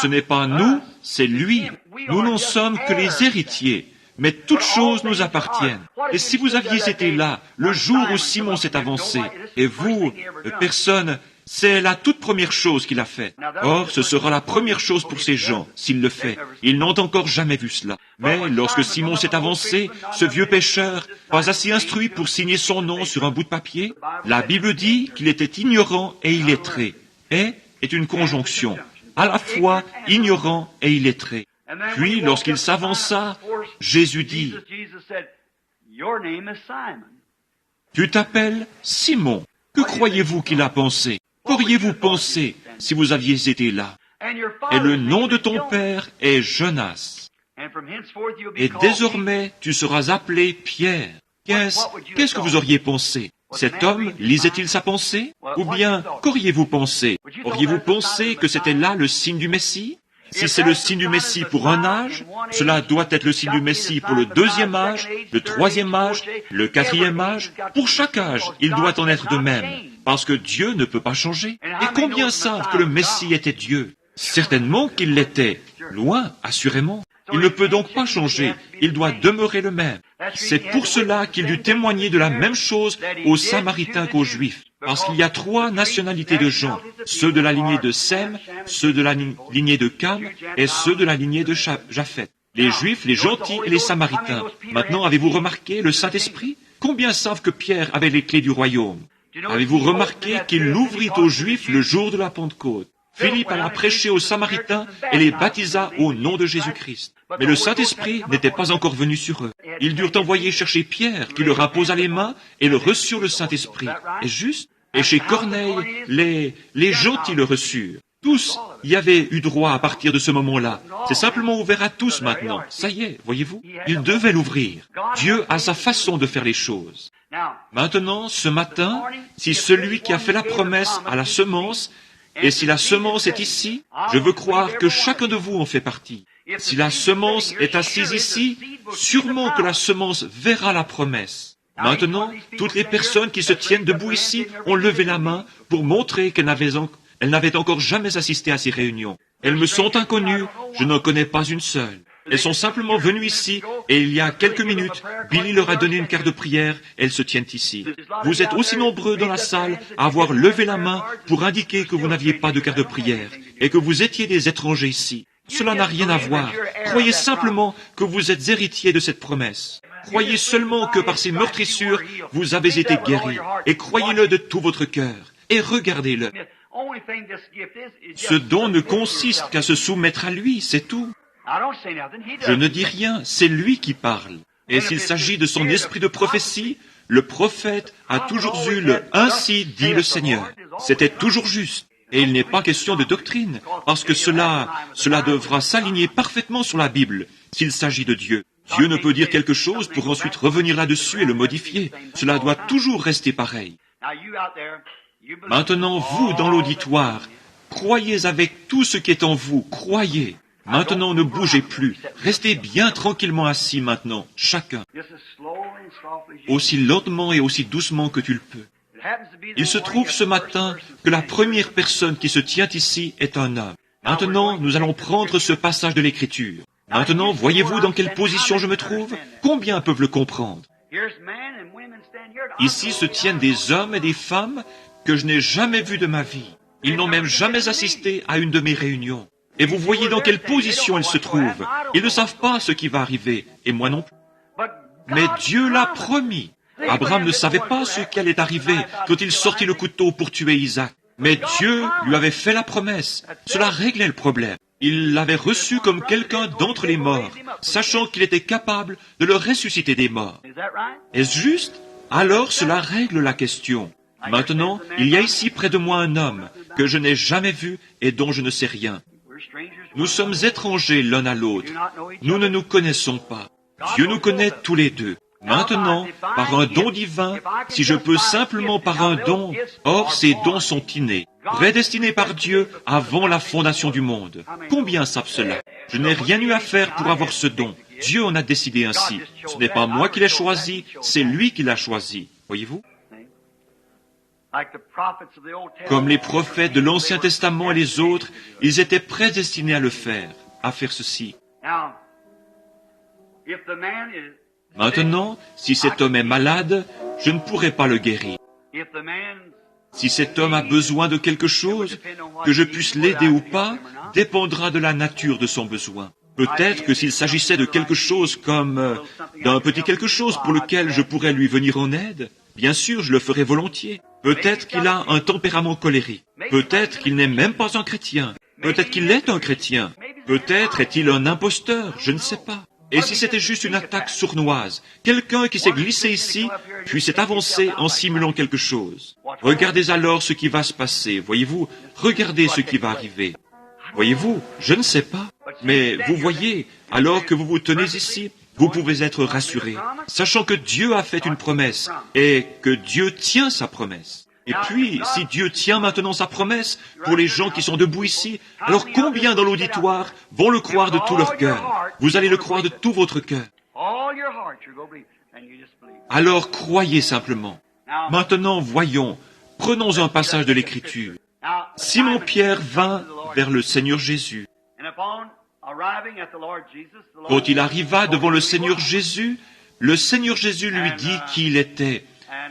Ce n'est pas nous, c'est lui. Nous n'en sommes que les héritiers. Mais toutes choses nous appartiennent. Et si vous aviez été là, le jour où Simon s'est avancé, et vous, personne, c'est la toute première chose qu'il a faite. Or, ce sera la première chose pour ces gens, s'il le fait. Ils n'ont encore jamais vu cela. Mais lorsque Simon s'est avancé, ce vieux pécheur, pas assez instruit pour signer son nom sur un bout de papier, la Bible dit qu'il était ignorant et illettré. Et est une conjonction. À la fois ignorant et illettré. Puis, lorsqu'il s'avança, Jésus dit, « Tu t'appelles Simon. Que croyez-vous qu'il a pensé? Qu'auriez-vous pensé si vous aviez été là? Et le nom de ton père est Jonas. Et désormais, tu seras appelé Pierre. Qu'est-ce que vous auriez pensé? Cet homme lisait-il sa pensée? Ou bien, qu'auriez-vous pensé? Auriez-vous pensé que c'était là le signe du Messie? Si c'est le signe du Messie pour un âge, cela doit être le signe du Messie pour le deuxième âge, le troisième âge, le quatrième âge. Pour chaque âge, il doit en être de même, parce que Dieu ne peut pas changer. Et combien savent que le Messie était Dieu? Certainement qu'il l'était, loin, assurément. Il ne peut donc pas changer, il doit demeurer le même. C'est pour cela qu'il dut témoigner de la même chose aux Samaritains qu'aux Juifs. Parce qu'il y a trois nationalités de gens, ceux de la lignée de Sem, ceux de la lignée de Cam et ceux de la lignée de Japheth. Les Juifs, les gentils et les Samaritains. Maintenant, avez-vous remarqué le Saint-Esprit? Combien savent que Pierre avait les clés du royaume? Avez-vous remarqué qu'il l'ouvrit aux Juifs le jour de la Pentecôte? Philippe alla prêcher aux Samaritains et les baptisa au nom de Jésus-Christ. Mais le Saint-Esprit n'était pas encore venu sur eux. Ils durent envoyer chercher Pierre, qui leur imposa les mains et le reçurent le Saint-Esprit. Est-ce juste? Et chez Corneille, les gentils le reçurent. Tous y avaient eu droit à partir de ce moment-là. C'est simplement ouvert à tous maintenant. Ça y est, voyez-vous? Il devait l'ouvrir. Dieu a sa façon de faire les choses. Maintenant, ce matin, si celui qui a fait la promesse a la semence, et si la semence est ici, je veux croire que chacun de vous en fait partie. Si la semence est assise ici, sûrement que la semence verra la promesse. Maintenant, toutes les personnes qui se tiennent debout ici ont levé la main pour montrer qu'elles n'avaient encore jamais assisté à ces réunions. Elles me sont inconnues, je n'en connais pas une seule. Elles sont simplement venues ici, et il y a quelques minutes, Billy leur a donné une carte de prière, et elles se tiennent ici. Vous êtes aussi nombreux dans la salle à avoir levé la main pour indiquer que vous n'aviez pas de carte de prière, et que vous étiez des étrangers ici. Cela n'a rien à voir. Croyez simplement que vous êtes héritiers de cette promesse. Croyez seulement que par ces meurtrissures, vous avez été guéris, et croyez-le de tout votre cœur, et regardez-le. Ce don ne consiste qu'à se soumettre à lui, c'est tout. Je ne dis rien, c'est lui qui parle. Et s'il s'agit de son esprit de prophétie, le prophète a toujours eu le « ainsi dit le Seigneur ». C'était toujours juste. Et il n'est pas question de doctrine, parce que cela devra s'aligner parfaitement sur la Bible, s'il s'agit de Dieu. Dieu ne peut dire quelque chose pour ensuite revenir là-dessus et le modifier. Cela doit toujours rester pareil. Maintenant, vous, dans l'auditoire, croyez avec tout ce qui est en vous, croyez. Maintenant, ne bougez plus. Restez bien tranquillement assis maintenant, chacun. Aussi lentement et aussi doucement que tu le peux. Il se trouve ce matin que la première personne qui se tient ici est un homme. Maintenant, nous allons prendre ce passage de l'Écriture. Maintenant, voyez-vous dans quelle position je me trouve? Combien peuvent le comprendre? Ici se tiennent des hommes et des femmes que je n'ai jamais vus de ma vie. Ils n'ont même jamais assisté à une de mes réunions. Et vous voyez dans quelle position ils se trouvent. Ils ne savent pas ce qui va arriver, et moi non plus. Mais Dieu l'a promis. Abraham ne savait pas ce qui allait arriver quand il sortit le couteau pour tuer Isaac. Mais Dieu lui avait fait la promesse. Cela réglait le problème. Il l'avait reçu comme quelqu'un d'entre les morts, sachant qu'il était capable de le ressusciter des morts. Est-ce juste? Alors cela règle la question. Maintenant, il y a ici près de moi un homme que je n'ai jamais vu et dont je ne sais rien. Nous sommes étrangers l'un à l'autre. Nous ne nous connaissons pas. Dieu nous connaît tous les deux. Maintenant, par un don divin, si je peux simplement par un don, or ces dons sont innés, prédestinés par Dieu avant la fondation du monde. Combien savent cela? Je n'ai rien eu à faire pour avoir ce don. Dieu en a décidé ainsi. Ce n'est pas moi qui l'ai choisi, c'est lui qui l'a choisi. Voyez-vous? Comme les prophètes de l'Ancien Testament et les autres, ils étaient prédestinés à le faire, à faire ceci. Maintenant, si cet homme est malade, je ne pourrai pas le guérir. Si cet homme a besoin de quelque chose, que je puisse l'aider ou pas, dépendra de la nature de son besoin. Peut-être que s'il s'agissait de quelque chose comme d'un petit quelque chose pour lequel je pourrais lui venir en aide, bien sûr, je le ferai volontiers. Peut-être qu'il a un tempérament colérique. Peut-être qu'il n'est même pas un chrétien. Peut-être qu'il est un chrétien. Peut-être est-il un imposteur, je ne sais pas. Et si c'était juste une attaque sournoise, quelqu'un qui s'est glissé ici, puis s'est avancé en simulant quelque chose. Regardez alors ce qui va se passer, voyez-vous? Regardez ce qui va arriver. Voyez-vous, je ne sais pas. Mais vous voyez, alors que vous vous tenez ici, vous pouvez être rassurés, sachant que Dieu a fait une promesse et que Dieu tient sa promesse. Et puis, si Dieu tient maintenant sa promesse pour les gens qui sont debout ici, alors combien dans l'auditoire vont le croire de tout leur cœur? Vous allez le croire de tout votre cœur. Alors croyez simplement. Maintenant, voyons, prenons un passage de l'Écriture. Simon-Pierre vint vers le Seigneur Jésus. Quand il arriva devant le Seigneur Jésus lui dit qui il était,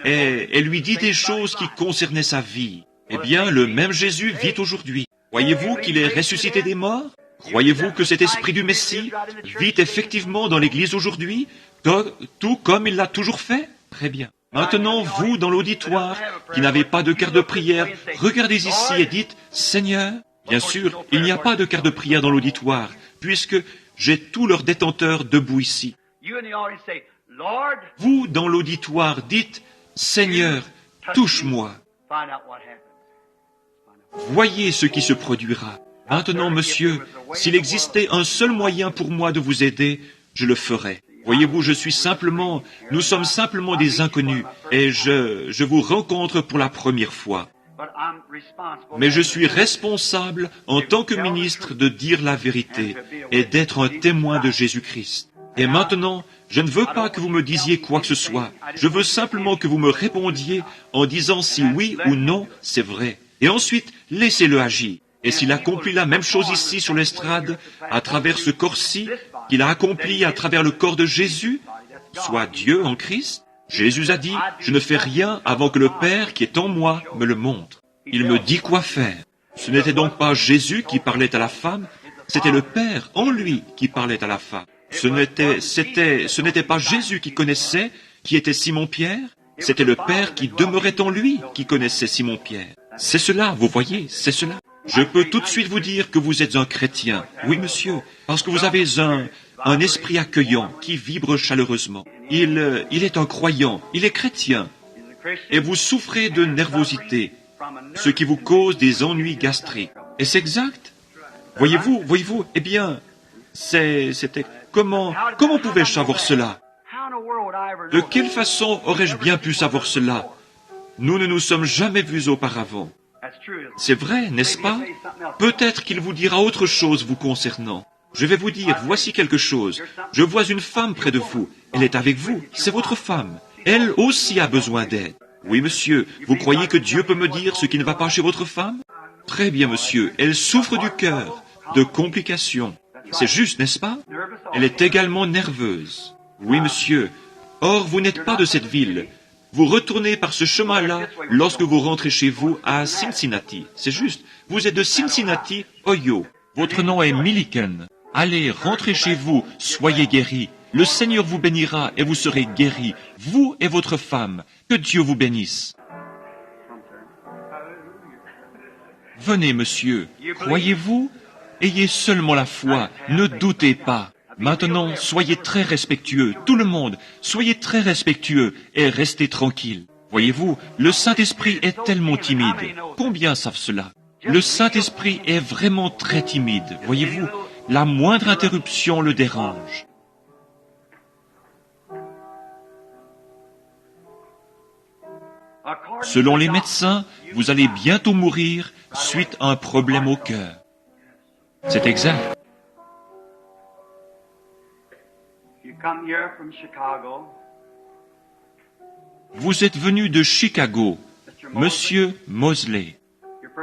et lui dit des choses qui concernaient sa vie. Eh bien, le même Jésus vit aujourd'hui. Croyez-vous qu'il est ressuscité des morts? Croyez-vous que cet esprit du Messie vit effectivement dans l'Église aujourd'hui, tout comme il l'a toujours fait? Très bien. Maintenant, vous, dans l'auditoire, qui n'avez pas de carte de prière, regardez ici et dites, « Seigneur », bien sûr, il n'y a pas de carte de prière dans l'auditoire, puisque j'ai tous leurs détenteurs debout ici. Vous, dans l'auditoire, dites, « Seigneur, touche-moi ». Voyez ce qui se produira. Maintenant, monsieur, s'il existait un seul moyen pour moi de vous aider, je le ferais. Voyez-vous, nous sommes simplement des inconnus, et je vous rencontre pour la première fois. Mais je suis responsable, en tant que ministre, de dire la vérité et d'être un témoin de Jésus-Christ. Et maintenant, je ne veux pas que vous me disiez quoi que ce soit. Je veux simplement que vous me répondiez en disant si oui ou non, c'est vrai. Et ensuite, laissez-le agir. Et s'il accomplit la même chose ici sur l'estrade, à travers ce corps-ci, qu'il a accompli à travers le corps de Jésus, soit Dieu en Christ, Jésus a dit, « Je ne fais rien avant que le Père qui est en moi me le montre. » Il me dit quoi faire. Ce n'était donc pas Jésus qui parlait à la femme, c'était le Père en lui qui parlait à la femme. Ce n'était pas Jésus qui connaissait qui était Simon-Pierre, c'était le Père qui demeurait en lui qui connaissait Simon-Pierre. C'est cela, vous voyez, c'est cela. Je peux tout de suite vous dire que vous êtes un chrétien. Oui, monsieur, parce que vous avez un esprit accueillant qui vibre chaleureusement. Il est un croyant, il est chrétien. Et vous souffrez de nervosité, ce qui vous cause des ennuis gastriques. Est-ce exact? Voyez-vous, eh bien, c'était... Comment pouvais-je savoir cela? De quelle façon aurais-je bien pu savoir cela? Nous ne nous sommes jamais vus auparavant. C'est vrai, n'est-ce pas? Peut-être qu'il vous dira autre chose vous concernant. Je vais vous dire, voici quelque chose. Je vois une femme près de vous. Elle est avec vous. C'est votre femme. Elle aussi a besoin d'aide. Oui, monsieur. Vous croyez que Dieu peut me dire ce qui ne va pas chez votre femme? Très bien, monsieur. Elle souffre du cœur, de complications. C'est juste, n'est-ce pas? Elle est également nerveuse. Oui, monsieur. Or, vous n'êtes pas de cette ville. Vous retournez par ce chemin-là lorsque vous rentrez chez vous à Cincinnati. C'est juste. Vous êtes de Cincinnati, Ohio. Votre nom est Milliken. Allez, rentrez chez vous, soyez guéris. Le Seigneur vous bénira et vous serez guéris, vous et votre femme. Que Dieu vous bénisse. Venez, monsieur. Croyez-vous? Ayez seulement la foi. Ne doutez pas. Maintenant, soyez très respectueux. Tout le monde, soyez très respectueux et restez tranquille. Voyez-vous, le Saint-Esprit est tellement timide. Combien savent cela? Le Saint-Esprit est vraiment très timide. Voyez-vous, la moindre interruption le dérange. Selon les médecins, vous allez bientôt mourir suite à un problème au cœur. C'est exact. Vous êtes venu de Chicago, Monsieur Mosley.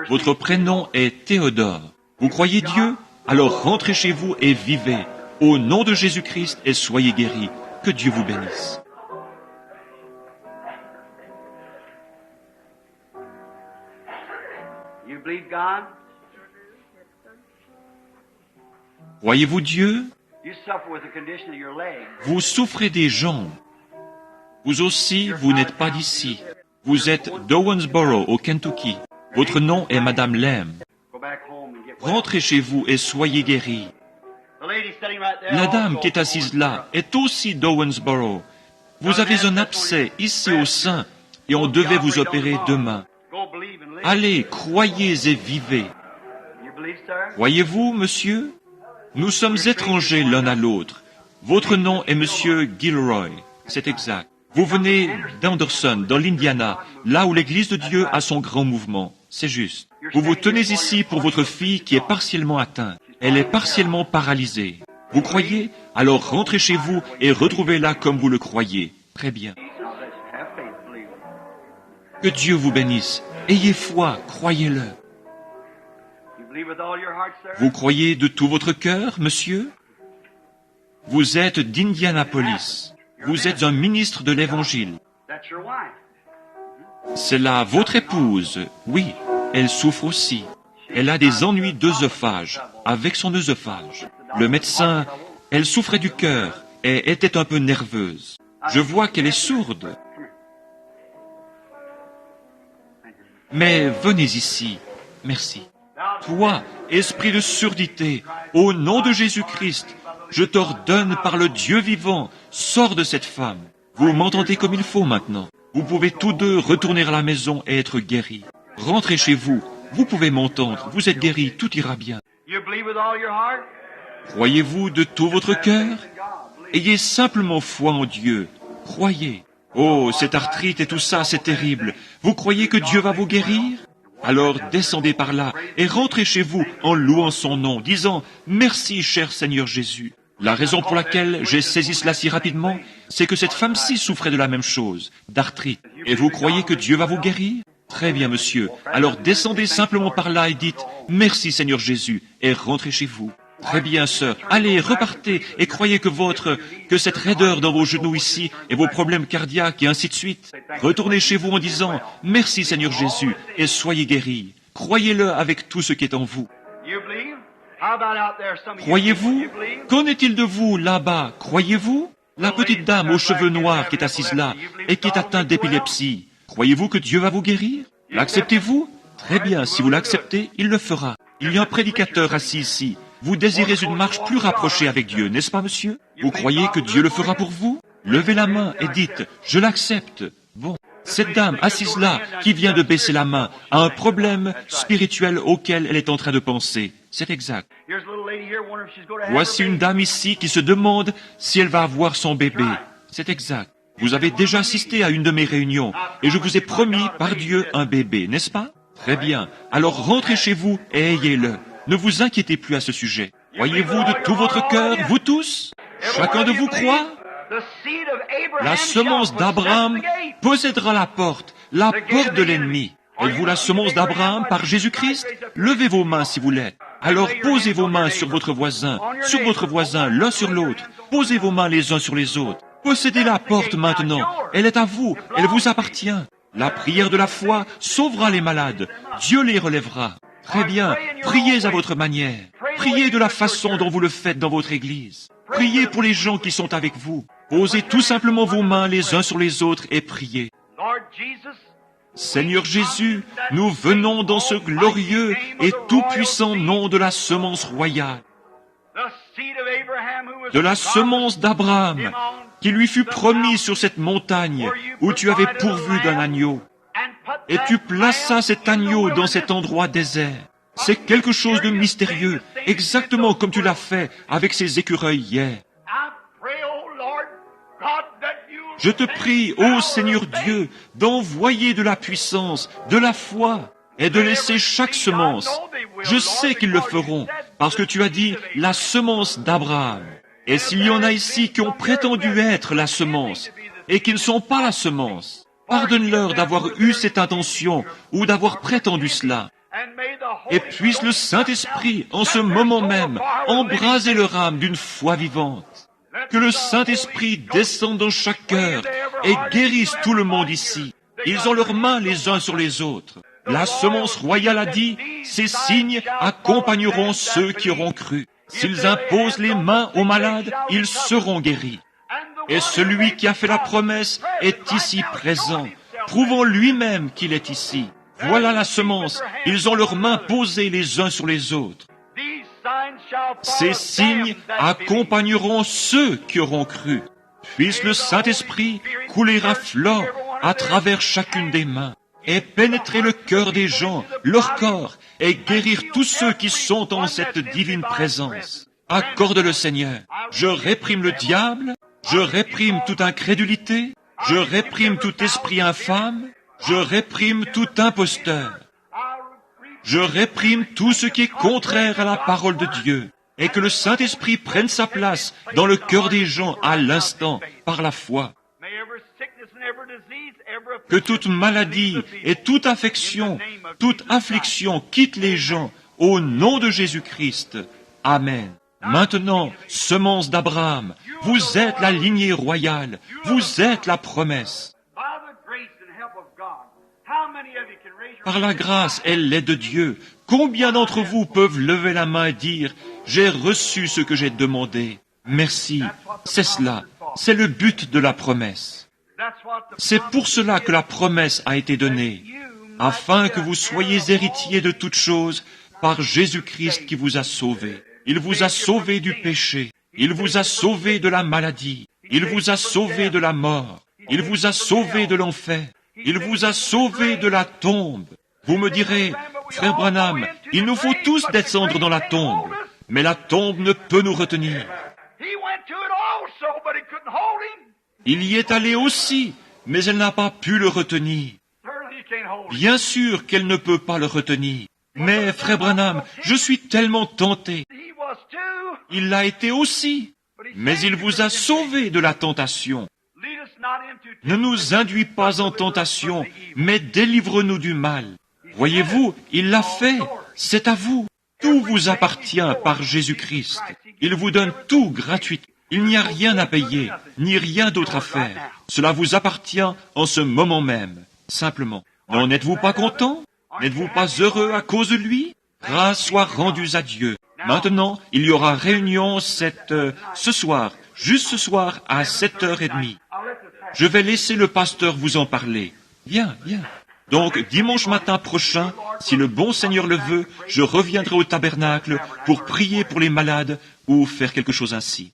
Votre prénom est Théodore. Vous croyez Dieu? Alors rentrez chez vous et vivez. Au nom de Jésus-Christ et soyez guéris. Que Dieu vous bénisse. Croyez-vous Dieu? Vous souffrez des jambes. Vous aussi, vous n'êtes pas d'ici. Vous êtes d'Owensboro, au Kentucky. Votre nom est Madame Lamb. Rentrez chez vous et soyez guéris. La dame qui est assise là est aussi d'Owensboro. Vous avez un abcès ici au sein et on devait vous opérer demain. Allez, croyez et vivez. Croyez-vous, monsieur? Nous sommes étrangers l'un à l'autre. Votre nom est Monsieur Gilroy. C'est exact. Vous venez d'Anderson, dans l'Indiana, là où l'Église de Dieu a son grand mouvement. C'est juste. Vous vous tenez ici pour votre fille qui est partiellement atteinte. Elle est partiellement paralysée. Vous croyez? Alors rentrez chez vous et retrouvez-la comme vous le croyez. Très bien. Que Dieu vous bénisse. Ayez foi, croyez-le. Vous croyez de tout votre cœur, monsieur? Vous êtes d'Indianapolis. Vous êtes un ministre de l'Évangile. C'est là votre épouse. Oui, elle souffre aussi. Elle a des ennuis d'œsophage, avec son œsophage. Le médecin, elle souffrait du cœur et était un peu nerveuse. Je vois qu'elle est sourde. Mais venez ici. Merci. Toi, esprit de surdité, au nom de Jésus-Christ, je t'ordonne par le Dieu vivant, sors de cette femme. Vous m'entendez comme il faut maintenant. Vous pouvez tous deux retourner à la maison et être guéris. Rentrez chez vous. Vous pouvez m'entendre. Vous êtes guéris. Tout ira bien. Croyez-vous de tout votre cœur? Ayez simplement foi en Dieu. Croyez. Oh, cette arthrite et tout ça, c'est terrible. Vous croyez que Dieu va vous guérir? Alors descendez par là et rentrez chez vous en louant son nom, disant « Merci, cher Seigneur Jésus ». La raison pour laquelle j'ai saisi cela si rapidement, c'est que cette femme-ci souffrait de la même chose, d'arthrite. Et vous croyez que Dieu va vous guérir? Très bien, monsieur. Alors descendez simplement par là et dites « Merci, Seigneur Jésus » et rentrez chez vous. Très bien, sœur. Allez, repartez et croyez que cette raideur dans vos genoux ici et vos problèmes cardiaques et ainsi de suite. Retournez chez vous en disant « Merci Seigneur Jésus » et soyez guéris. Croyez-le avec tout ce qui est en vous. Croyez-vous? Qu'en est-il de vous là-bas? Croyez-vous? La petite dame aux cheveux noirs qui est assise là et qui est atteinte d'épilepsie. Croyez-vous que Dieu va vous guérir? L'acceptez-vous? Très bien, si vous l'acceptez, il le fera. Il y a un prédicateur assis ici. Vous désirez une marche plus rapprochée avec Dieu, n'est-ce pas, monsieur? Vous croyez que Dieu le fera pour vous? Levez la main et dites « Je l'accepte ». Bon, cette dame assise là, qui vient de baisser la main, a un problème spirituel auquel elle est en train de penser. C'est exact. Voici une dame ici qui se demande si elle va avoir son bébé. C'est exact. Vous avez déjà assisté à une de mes réunions et je vous ai promis par Dieu un bébé, n'est-ce pas? Très bien. Alors rentrez chez vous et ayez-le. Ne vous inquiétez plus à ce sujet. Croyez-vous de tout votre cœur, vous tous? Chacun de vous croit? La semence d'Abraham possédera la porte de l'ennemi. Êtes-vous la semence d'Abraham par Jésus-Christ? Levez vos mains si vous l'êtes. Alors posez vos mains sur votre voisin, l'un sur l'autre. Posez vos mains les uns sur les autres. Possédez la porte maintenant. Elle est à vous, elle vous appartient. La prière de la foi sauvera les malades. Dieu les relèvera. Très bien, priez à votre manière. Priez de la façon dont vous le faites dans votre église. Priez pour les gens qui sont avec vous. Posez tout simplement vos mains les uns sur les autres et priez. Seigneur Jésus, nous venons dans ce glorieux et tout-puissant nom de la semence royale, de la semence d'Abraham, qui lui fut promis sur cette montagne où tu avais pourvu d'un agneau. Et tu plaças cet agneau dans cet endroit désert. C'est quelque chose de mystérieux, exactement comme tu l'as fait avec ces écureuils hier. Je te prie, ô Seigneur Dieu, d'envoyer de la puissance, de la foi, et de laisser chaque semence. Je sais qu'ils le feront, parce que tu as dit la semence d'Abraham. Et s'il y en a ici qui ont prétendu être la semence, et qui ne sont pas la semence, pardonne-leur d'avoir eu cette intention, ou d'avoir prétendu cela. Et puisse le Saint-Esprit, en ce moment même, embraser leur âme d'une foi vivante. Que le Saint-Esprit descende dans chaque cœur et guérisse tout le monde ici. Ils ont leurs mains les uns sur les autres. La semence royale a dit, ces signes accompagneront ceux qui auront cru. S'ils imposent les mains aux malades, ils seront guéris. Et celui qui a fait la promesse est ici présent, prouvant lui-même qu'il est ici. Voilà la semence, ils ont leurs mains posées les uns sur les autres. Ces signes accompagneront ceux qui auront cru. Puisse le Saint-Esprit couler à flot à travers chacune des mains et pénétrer le cœur des gens, leur corps, et guérir tous ceux qui sont en cette divine présence. Accorde-le, Seigneur. Je réprime le diable, je réprime toute incrédulité, je réprime tout esprit infâme, je réprime tout imposteur. Je réprime tout ce qui est contraire à la parole de Dieu, et que le Saint-Esprit prenne sa place dans le cœur des gens à l'instant, par la foi. Que toute maladie et toute affection, toute affliction quitte les gens au nom de Jésus-Christ. Amen. Maintenant, semence d'Abraham, vous êtes la lignée royale, vous êtes la promesse. Par la grâce et l'aide de Dieu, combien d'entre vous peuvent lever la main et dire « J'ai reçu ce que j'ai demandé. Merci. » C'est cela. C'est le but de la promesse. C'est pour cela que la promesse a été donnée, afin que vous soyez héritiers de toutes choses par Jésus-Christ qui vous a sauvés. Il vous a sauvés du péché. Il vous a sauvés de la maladie. Il vous a sauvés de la mort. Il vous a sauvés de l'enfer. Il vous a sauvés de la tombe. Vous me direz, frère Branham, il nous faut tous descendre dans la tombe, mais la tombe ne peut nous retenir. Il y est allé aussi, mais elle n'a pas pu le retenir. Bien sûr qu'elle ne peut pas le retenir. Mais, frère Branham, je suis tellement tenté. Il l'a été aussi, mais il vous a sauvé de la tentation. Ne nous induis pas en tentation, mais délivre-nous du mal. Voyez-vous, il l'a fait, c'est à vous. Tout vous appartient par Jésus-Christ. Il vous donne tout gratuitement. Il n'y a rien à payer, ni rien d'autre à faire. Cela vous appartient en ce moment même, simplement. N'en êtes-vous pas content? N'êtes-vous pas heureux à cause de lui? Grâce soit rendue à Dieu. Maintenant, il y aura réunion ce soir, juste ce soir à 7h30. Je vais laisser le pasteur vous en parler. Viens. Donc, dimanche matin prochain, si le bon Seigneur le veut, je reviendrai au tabernacle pour prier pour les malades ou faire quelque chose ainsi.